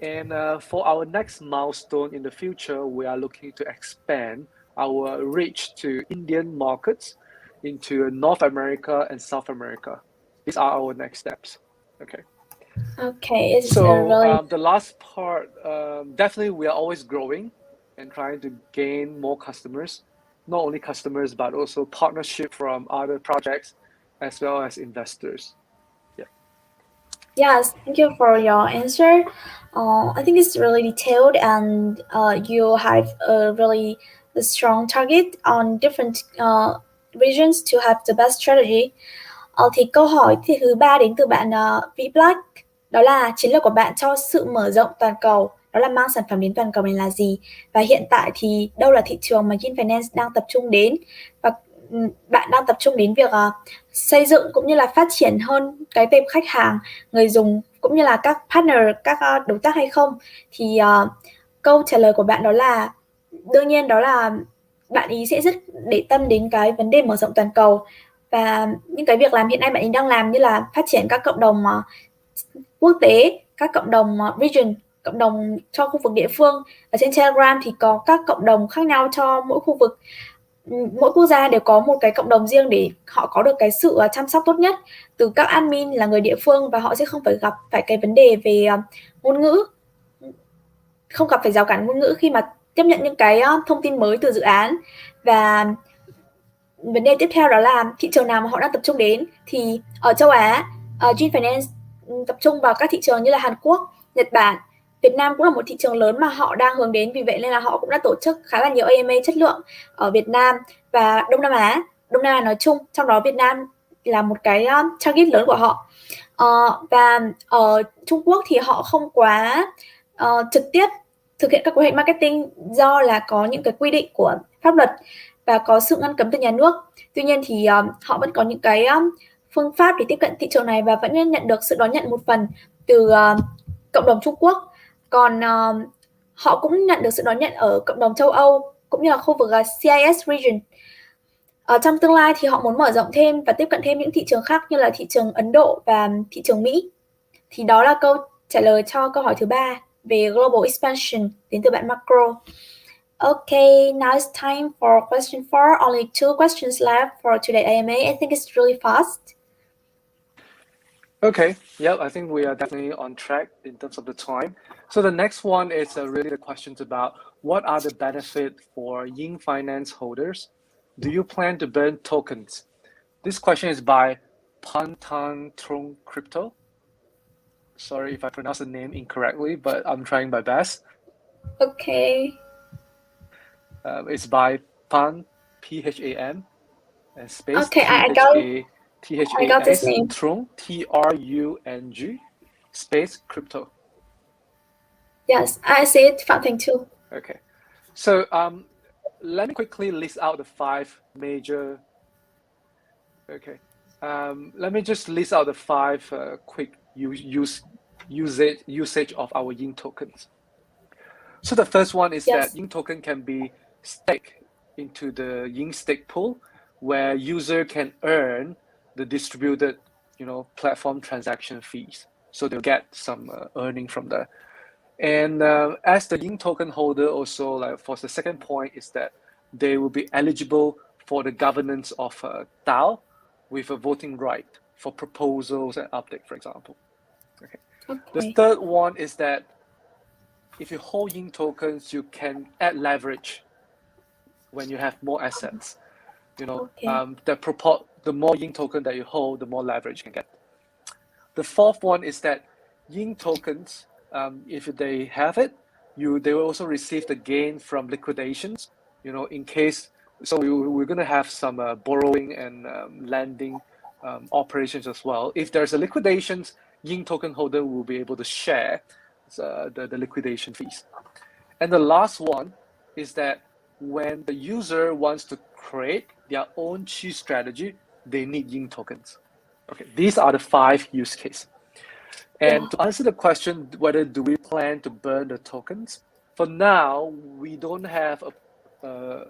And for our next milestone in the future, we are looking to expand our reach to Indian markets into North America and South America. These are our next steps. Okay. Okay. It's So really... the last part, definitely we are always growing and trying to gain more customers, not only customers, but also partnership from other projects as well as investors. Yeah. Yes, thank you for your answer. I think it's really detailed, and you have a really strong target on different regions to have the best strategy. Thì câu hỏi thứ 3 đến từ bạn Vĩ Black, đó là chiến lược của bạn cho sự mở rộng toàn cầu, đó là mang sản phẩm đến toàn cầu này là gì, và hiện tại thì đâu là thị trường mà Yin Finance đang tập trung đến, và bạn đang tập trung đến việc xây dựng cũng như là phát triển hơn cái tệp khách hàng người dùng cũng như là các partner, các đối tác hay không? Thì câu trả lời của bạn đó là đương nhiên đó là bạn ý sẽ rất để tâm đến cái vấn đề mở rộng toàn cầu và những cái việc làm hiện nay bạn ý đang làm như là phát triển các cộng đồng quốc tế, các cộng đồng region, cộng đồng cho khu vực địa phương. Ở trên Telegram thì có các cộng đồng khác nhau cho mỗi khu vực. Mỗi quốc gia đều có một cái cộng đồng riêng để họ có được cái sự chăm sóc tốt nhất từ các admin là người địa phương và họ sẽ không phải gặp phải cái vấn đề về ngôn ngữ, không gặp phải rào cản ngôn ngữ khi mà tiếp nhận những cái thông tin mới từ dự án. Và vấn đề tiếp theo đó là thị trường nào mà họ đang tập trung đến. Thì ở châu Á, Yin Finance tập trung vào các thị trường như là Hàn Quốc, Nhật Bản. Việt Nam cũng là một thị trường lớn mà họ đang hướng đến, vì vậy nên là họ cũng đã tổ chức khá là nhiều AMA chất lượng ở Việt Nam và Đông Nam Á nói chung, trong đó Việt Nam là một cái target lớn của họ. Và ở Trung Quốc thì họ không quá trực tiếp thực hiện các kế hoạch marketing do là có những cái quy định của pháp luật và có sự ngăn cấm từ nhà nước. Tuy nhiên thì họ vẫn có những cái phương pháp để tiếp cận thị trường này và vẫn nhận được sự đón nhận một phần từ cộng đồng Trung Quốc. Còn họ cũng nhận được sự đón nhận ở cộng đồng châu Âu cũng như là khu vực CIS region. Trong tương lai thì họ muốn mở rộng thêm và tiếp cận thêm những thị trường khác như là thị trường Ấn Độ và thị trường Mỹ. Thì đó là câu trả lời cho câu hỏi thứ 3 về global expansion đến từ bạn Macro. Okay, now it's time for question 4. Only 2 questions left for today AMA. I think it's really fast. Okay, yep, I think we are definitely on track in terms of the time. So the next one is really the questions about what are the benefits for Yin Finance holders? Do you plan to burn tokens? This question is by Pantang Trong Crypto. Sorry if I pronounce the name incorrectly, but I'm trying my best. Okay. It's by Pan, P-H-A-N, and space Okay, I got this T-H-A-S, name. Trung, T-R-U-N-G, space crypto. Yes, I see it, Pantang too. Okay, so let me quickly list out the 5 major. Okay, let me just list out the 5 quick usage of our Yin tokens. So the first one is that Yin token can be staked into the Yin stake pool, where user can earn the distributed, platform transaction fees. So they'll get some earning from that. And as the Yin token holder, also like for the second point is that they will be eligible for the governance of DAO with a voting right for proposals and update, for example. Okay. The third one is that if you hold Yin tokens, you can add leverage when you have more assets. The more Yin token that you hold, the more leverage you can get. The fourth one is that Yin tokens, if they have it, they will also receive the gain from liquidations. In case, so we're going to have some borrowing and lending operations as well. If there's a liquidations, Yin token holder will be able to share the liquidation fees. And the last one is that when the user wants to create their own Qi strategy, they need Yin tokens. Okay, these are the 5 use cases. And to answer the question, whether do we plan to burn the tokens? For now, we don't have a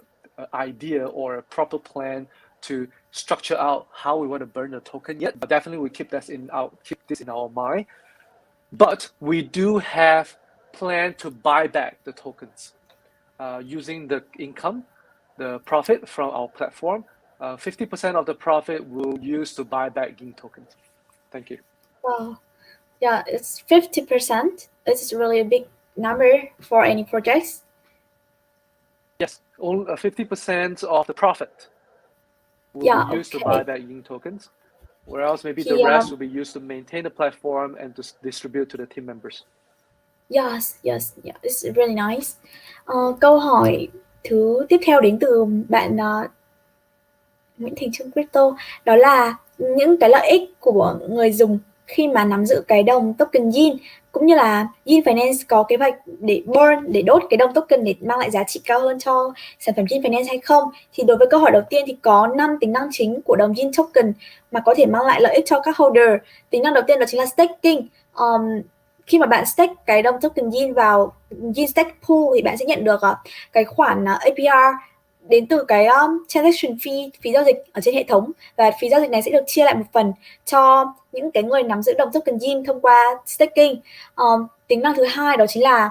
idea or a proper plan to structure out how we want to burn the token yet, but definitely we keep this in our mind. But we do have plan to buy back the tokens using the income, the profit from our platform. 50% of the profit we'll use to buy back Yin tokens. Thank you. Wow. Yeah, it's 50%. It's really a big number for any projects. Yes, 50% of the profit will be used to buy back Yin tokens, whereas maybe the rest will be used to maintain the platform and to distribute to the team members. Yes, it's really nice. Câu hỏi thứ tiếp theo đến từ bạn Nguyễn Thành Trung Crypto, đó là những cái lợi ích của người dùng khi mà nắm giữ cái đồng token Yin, cũng như là Yin Finance có kế hoạch để burn, để đốt cái đồng token để mang lại giá trị cao hơn cho sản phẩm Yin Finance hay không. Thì đối với câu hỏi đầu tiên thì có 5 tính năng chính của đồng Yin token mà có thể mang lại lợi ích cho các holder. Tính năng đầu tiên đó chính là staking. Khi mà bạn stake cái đồng token Yin vào Yin stake pool thì bạn sẽ nhận được cái khoản APR đến từ cái transaction fee, phí giao dịch ở trên hệ thống, và phí giao dịch này sẽ được chia lại một phần cho những cái người nắm giữ đồng token Yin thông qua staking. Tính năng thứ hai đó chính là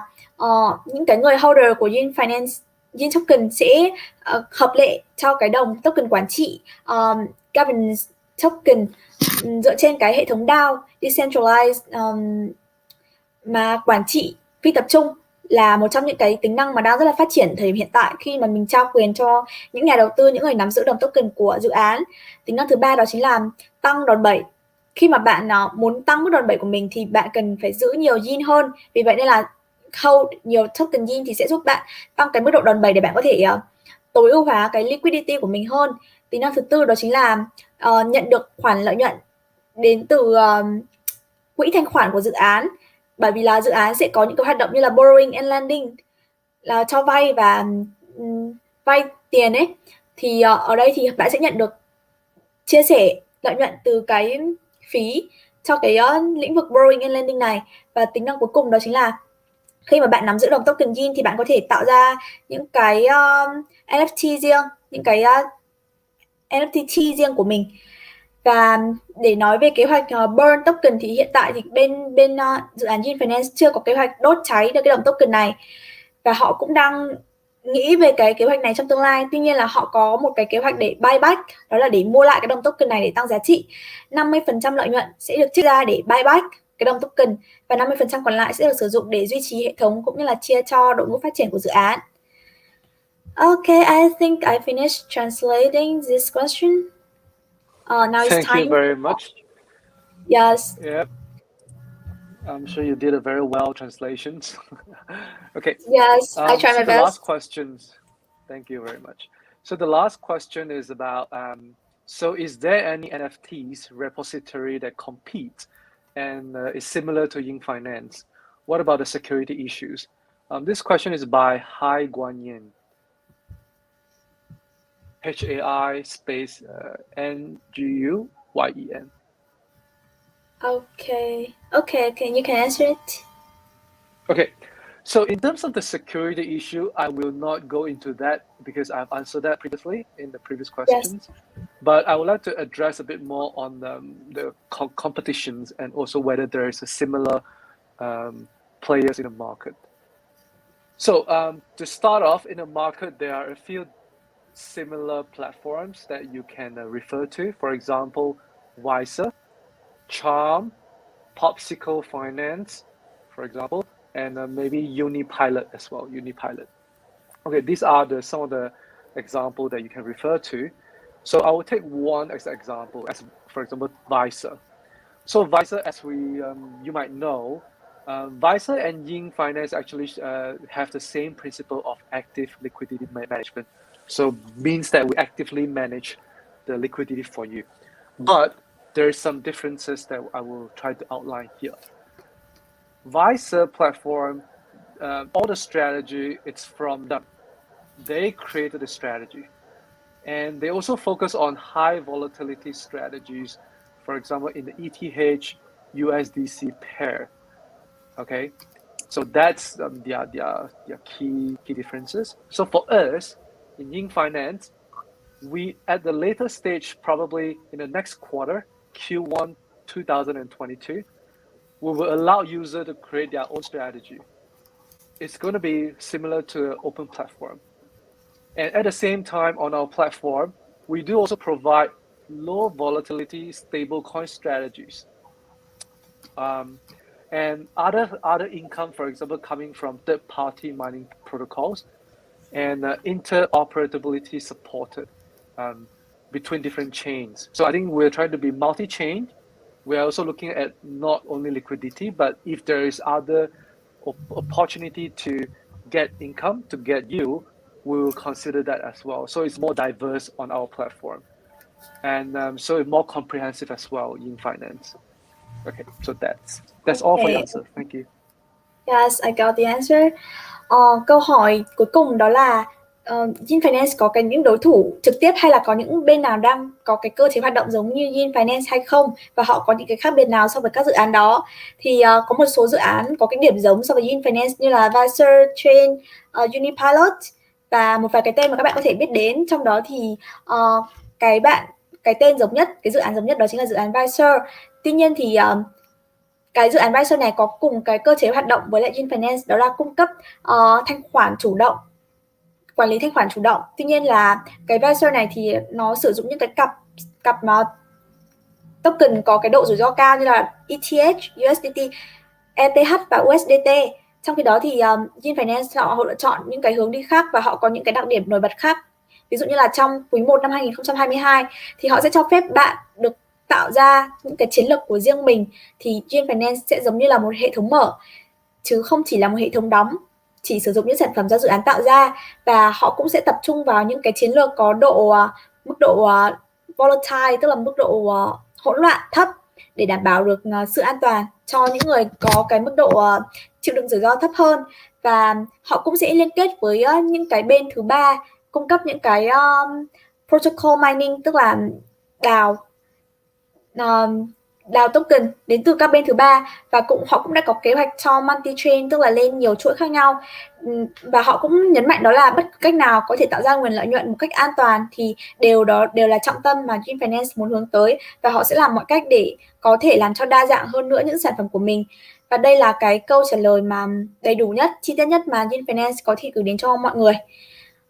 những cái người holder của Yin Finance Yin token sẽ hợp lệ cho cái đồng token quản trị governance token dựa trên cái hệ thống DAO decentralized mà quản trị phi tập trung là một trong những cái tính năng mà đang rất là phát triển thời điểm hiện tại khi mà mình trao quyền cho những nhà đầu tư, những người nắm giữ đồng token của dự án. Tính năng thứ ba đó chính là tăng đòn bẩy. Khi mà bạn muốn tăng mức đòn bẩy của mình thì bạn cần phải giữ nhiều Yin hơn, vì vậy nên là hold nhiều token Yin thì sẽ giúp bạn tăng cái mức độ đòn bẩy để bạn có thể tối ưu hóa cái liquidity của mình hơn. Tính năng thứ tư đó chính là nhận được khoản lợi nhuận đến từ quỹ thanh khoản của dự án, bởi vì là dự án sẽ có những cái hoạt động như là borrowing and lending, là cho vay và vay tiền ấy, thì ở đây thì bạn sẽ nhận được chia sẻ lợi nhuận từ cái phí cho cái lĩnh vực borrowing and lending này. Và tính năng cuối cùng đó chính là khi mà bạn nắm giữ đồng token Yin thì bạn có thể tạo ra những cái NFT riêng, những cái NFT riêng của mình. Và để nói về kế hoạch burn token thì hiện tại thì bên dự án Yin Finance chưa có kế hoạch đốt cháy được cái đồng token này, và họ cũng đang nghĩ về cái kế hoạch này trong tương lai. Tuy nhiên là họ có một cái kế hoạch để buyback, đó là để mua lại cái đồng token này để tăng giá trị. 50% lợi nhuận sẽ được chia ra để buyback cái đồng token, và 50% còn lại sẽ được sử dụng để duy trì hệ thống cũng như là chia cho đội ngũ phát triển của dự án. Okay, I think I finished translating this question. Now it's Thank time. you very much. Yes. Yep. I'm sure you did a very well translations. Okay. Yes, I try So my the last best. questions. Thank you very much. So the last question is about so is there any NFTs repository that compete and is similar to Yin Finance? What about the security issues? This question is by Hai Guan Yin. HAI space NGUYEN. Okay, you can answer it. Okay, so in terms of the security issue, I will not go into that because I've answered that previously in the previous questions. Yes. But I would like to address a bit more on the competitions and also whether there is a similar players in the market. So to start off, in the market, there are a few similar platforms that you can refer to. For example, Visa, Charm, Popsicle Finance, for example, and maybe Unipilot as well. Unipilot. Okay, these are some of the examples that you can refer to. So I will take one as an example, as for example, Visa. So Visa, as you might know, Visa and Yin Finance actually have the same principle of active liquidity management. So means that we actively manage the liquidity for you. But there are some differences that I will try to outline here. Visa platform, all the strategy, it's from them. They created the strategy. And they also focus on high volatility strategies, for example, in the ETH USDC pair. Okay, so that's their key differences. So for us in Yin Finance, we at the later stage, probably in the next quarter, Q1 2022, we will allow user to create their own strategy. It's going to be similar to an open platform. And at the same time, on our platform, we do also provide low volatility stablecoin strategies. And other income, for example, coming from third-party mining protocols and interoperability supported between different chains. So I think we're trying to be multi-chain. We're also looking at not only liquidity, but if there is other opportunity to get income, to get yield, we will consider that as well. So it's more diverse on our platform. And so it's more comprehensive as well in finance. Okay, so that's all for your answer. Thank you. Yes, I got the answer. Câu hỏi cuối cùng đó là Yin Finance có những đối thủ trực tiếp hay là có những bên nào đang có cái cơ chế hoạt động giống như Yin Finance hay không, và họ có những cái khác biệt nào so với các dự án đó. Thì có một số dự án có cái điểm giống so với Yin Finance như là Viser, Trên, Unipilot và một vài cái tên mà các bạn có thể biết đến. Trong đó thì cái tên giống nhất, cái dự án giống nhất đó chính là dự án Viser. Tuy nhiên thì cái dự án Viser này có cùng cái cơ chế hoạt động với lại Yin Finance, đó là cung cấp thanh khoản chủ động, quản lý thanh khoản chủ động. Tuy nhiên là cái Viser này thì nó sử dụng những cái cặp mà token có cái độ rủi ro cao như là ETH, USDT, ETH và USDT. Trong khi đó thì Yin Finance họ lựa chọn những cái hướng đi khác và họ có những cái đặc điểm nổi bật khác. Ví dụ như là trong quý 1 năm 2022 thì họ sẽ cho phép bạn được tạo ra những cái chiến lược của riêng mình. Thì Yin Finance sẽ giống như là một hệ thống mở chứ không chỉ là một hệ thống đóng, chỉ sử dụng những sản phẩm do dự án tạo ra, và họ cũng sẽ tập trung vào những cái chiến lược có mức độ volatile, tức là mức độ hỗn loạn thấp, để đảm bảo được sự an toàn cho những người có cái mức độ chịu đựng rủi ro thấp hơn. Và họ cũng sẽ liên kết với những cái bên thứ ba cung cấp những cái protocol mining, tức là đào token đến từ các bên thứ ba, và họ cũng đã có kế hoạch cho multi-chain, tức là lên nhiều chuỗi khác nhau. Và họ cũng nhấn mạnh đó là bất cứ cách nào có thể tạo ra nguồn lợi nhuận một cách an toàn thì đều là trọng tâm mà Yin Finance muốn hướng tới, và họ sẽ làm mọi cách để có thể làm cho đa dạng hơn nữa những sản phẩm của mình. Và đây là cái câu trả lời mà đầy đủ nhất, chi tiết nhất mà Yin Finance có thể gửi đến cho mọi người.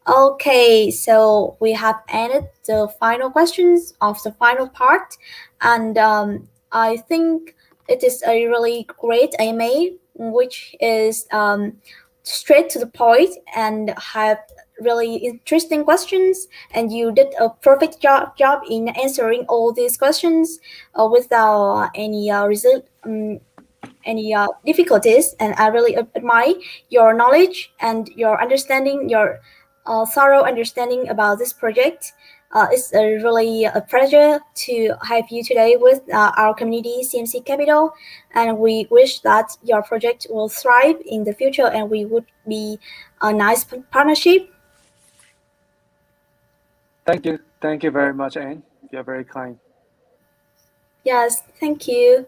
Okay, so we have ended the final questions of the final part, and I think it is a really great AMA, which is straight to the point and have really interesting questions, and you did a perfect job in answering all these questions without any difficulties. And I really admire your knowledge and your understanding, your thorough understanding about this project. It's really a pleasure to have you today with our community, CMC Capital, and we wish that your project will thrive in the future and we would be a nice partnership. Thank you very much, Anne. You're very kind. Yes, thank you.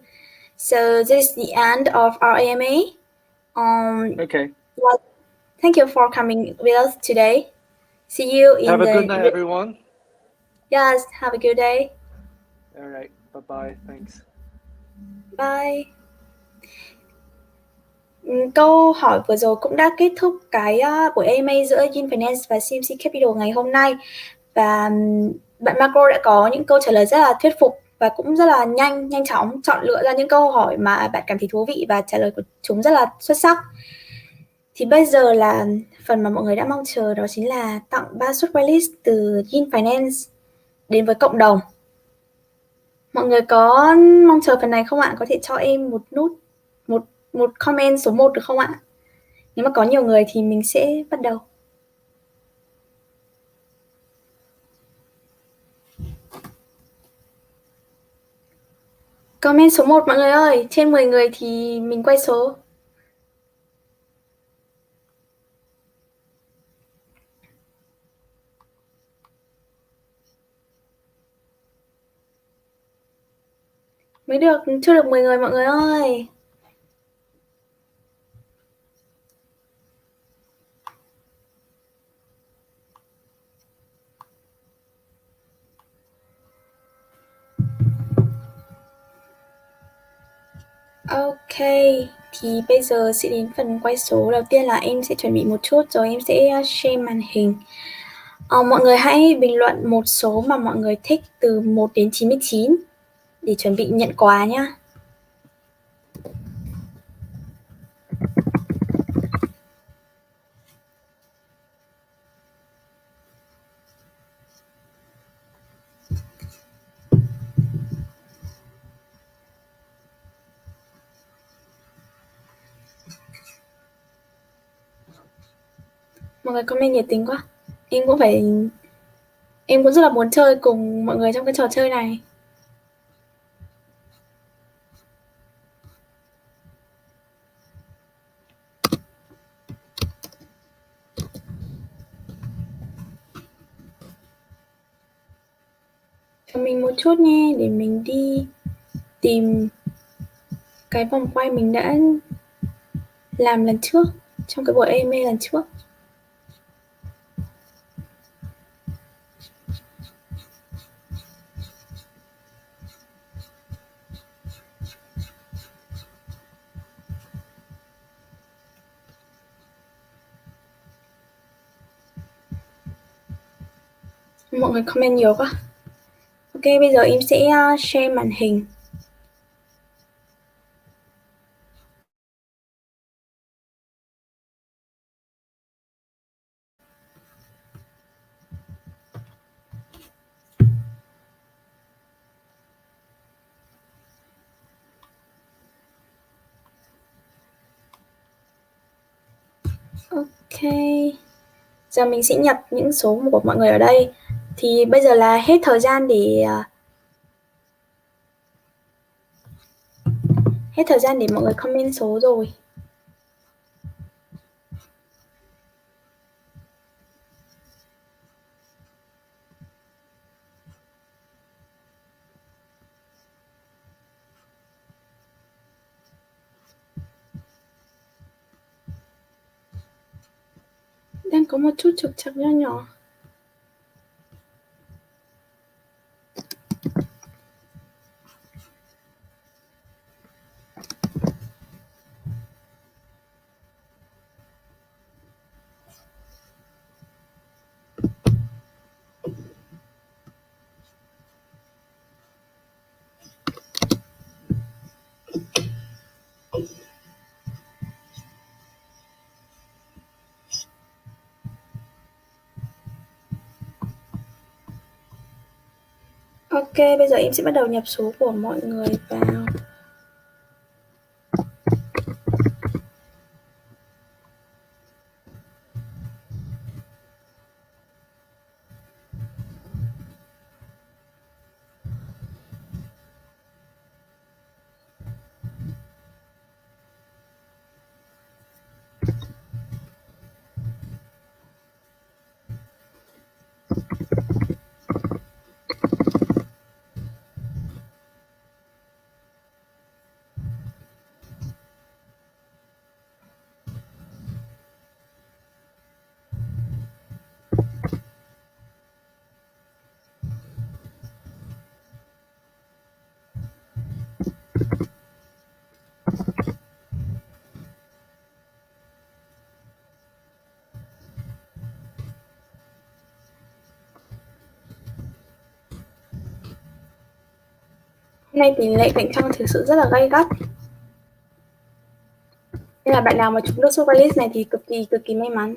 So this is the end of our AMA. Okay. Well, thank you for coming with us today. See you in Have a good night, everyone. Yes, have a good day. All right. Bye-bye. Thanks. Bye. Câu hỏi vừa rồi cũng đã kết thúc cái buổi AMA giữa Yin Finance và CMC Capital ngày hôm nay. Và bạn Marco đã có những câu trả lời rất là thuyết phục và cũng rất là nhanh chóng chọn lựa ra những câu hỏi mà bạn cảm thấy thú vị và trả lời của chúng rất là xuất sắc. Thì bây giờ là phần mà mọi người đã mong chờ, đó chính là tặng 3 suất whitelist từ Yin Finance đến với cộng đồng. Mọi người có mong chờ phần này không ạ? Có thể cho em một comment số 1 được không ạ? Nếu mà có nhiều người thì mình sẽ bắt đầu. Comment số 1 mọi người ơi, trên 10 người thì mình quay số. Chưa được 10 người mọi người ơi. Ok, thì bây giờ sẽ đến phần quay số. Đầu tiên là em sẽ chuẩn bị một chút rồi em sẽ share màn hình. Mọi người hãy bình luận một số mà mọi người thích từ 1 đến 99 để chuẩn bị nhận quà nhá. Mọi người comment nhiệt tình quá. Em cũng rất là muốn chơi cùng mọi người trong cái trò chơi này. Cho mình một chút nha, để mình đi tìm cái vòng quay mình đã làm lần trước, trong cái buổi email lần trước. Mọi người comment nhiều quá. Ok, bây giờ em sẽ share màn hình. Ok, giờ mình sẽ nhập những số của mọi người ở đây. Thì bây giờ là hết thời gian để mọi người comment số rồi. Đang có một chút trục trặc nho nhỏ. Ok, bây giờ em sẽ bắt đầu nhập số của mọi người vào. Hôm nay tỷ lệ cạnh tranh thực sự rất là gay gắt. Nên là bạn nào mà trúng được số whitelist này thì cực kỳ may mắn.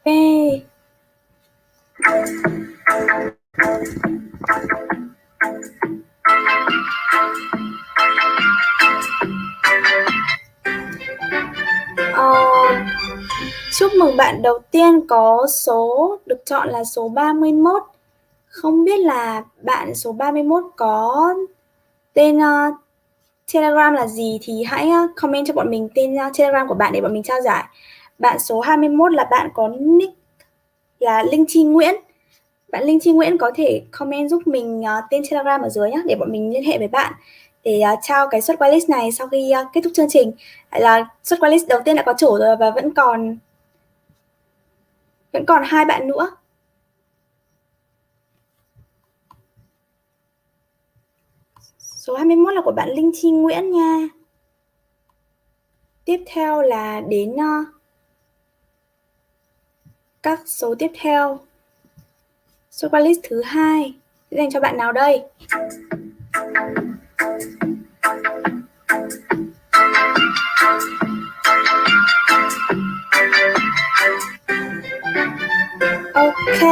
Okay. Chúc mừng bạn đầu tiên có số được chọn là số 31. Không biết là bạn số 31 có tên Telegram là gì thì hãy comment cho bọn mình tên Telegram của bạn để bọn mình trao giải. Bạn số 21 là bạn có nick là Linh Chi Nguyễn. Bạn Linh Chi Nguyễn có thể comment giúp mình tên Telegram ở dưới nhé, để bọn mình liên hệ với bạn để trao cái suất whitelist này sau khi kết thúc chương trình. Là suất whitelist đầu tiên đã có chủ rồi và vẫn còn 2 bạn nữa. Số 21 là của bạn Linh Chi Nguyễn nha. Tiếp theo là đến các số tiếp theo. Số whitelist thứ 2 sẽ dành cho bạn nào đây? Ok.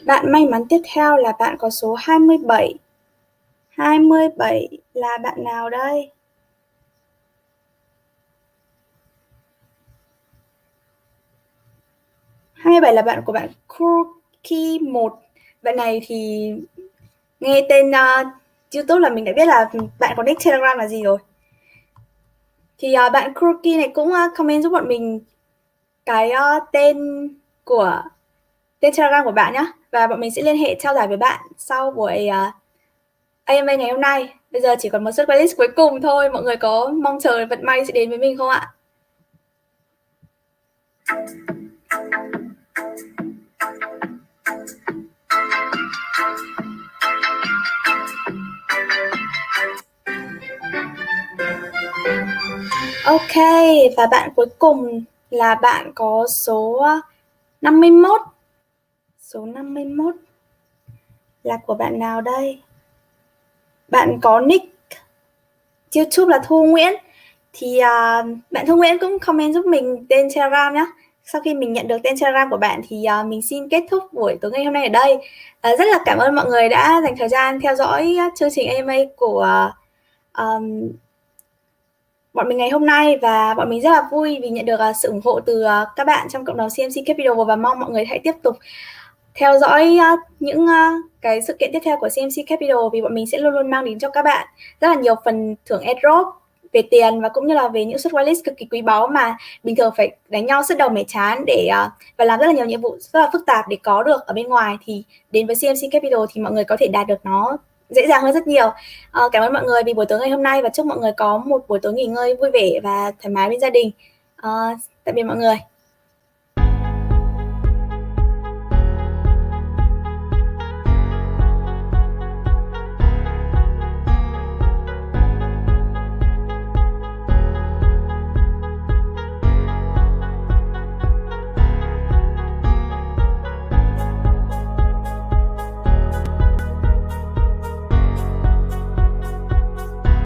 Bạn may mắn tiếp theo là bạn có số 27. 27 là bạn nào đây? Là bạn của bạn Cookie 1. Bạn này thì nghe tên YouTube là mình đã biết là bạn có nick Telegram là gì rồi. Thì bạn Crookie này cũng comment giúp bọn mình cái tên Telegram của bạn nhé. Và bọn mình sẽ liên hệ trao giải với bạn sau buổi AMA ngày hôm nay. Bây giờ chỉ còn một suất whitelist cuối cùng thôi. Mọi người có mong chờ vận may sẽ đến với mình không ạ? Ok, và bạn cuối cùng là bạn có số 51. Số 51 là của bạn nào đây? Bạn có nick YouTube là Thu Nguyễn. Thì bạn Thu Nguyễn cũng comment giúp mình tên Telegram nhé. Sau khi mình nhận được tên Telegram của bạn thì mình xin kết thúc buổi tối ngày hôm nay ở đây. Rất là cảm ơn mọi người đã dành thời gian theo dõi chương trình AMA của bọn mình ngày hôm nay, và bọn mình rất là vui vì nhận được sự ủng hộ từ các bạn trong cộng đồng CMC Capital, và mong mọi người hãy tiếp tục theo dõi những cái sự kiện tiếp theo của CMC Capital, vì bọn mình sẽ luôn luôn mang đến cho các bạn rất là nhiều phần thưởng airdrop về tiền và cũng như là về những suất whitelist cực kỳ quý báu mà bình thường phải đánh nhau sứt đầu mẻ trán để và làm rất là nhiều nhiệm vụ rất là phức tạp để có được ở bên ngoài, thì đến với CMC Capital thì mọi người có thể đạt được nó dễ dàng hơn rất nhiều. Cảm ơn mọi người vì buổi tối ngày hôm nay và chúc mọi người có một buổi tối nghỉ ngơi vui vẻ và thoải mái bên gia đình. Tạm biệt mọi người.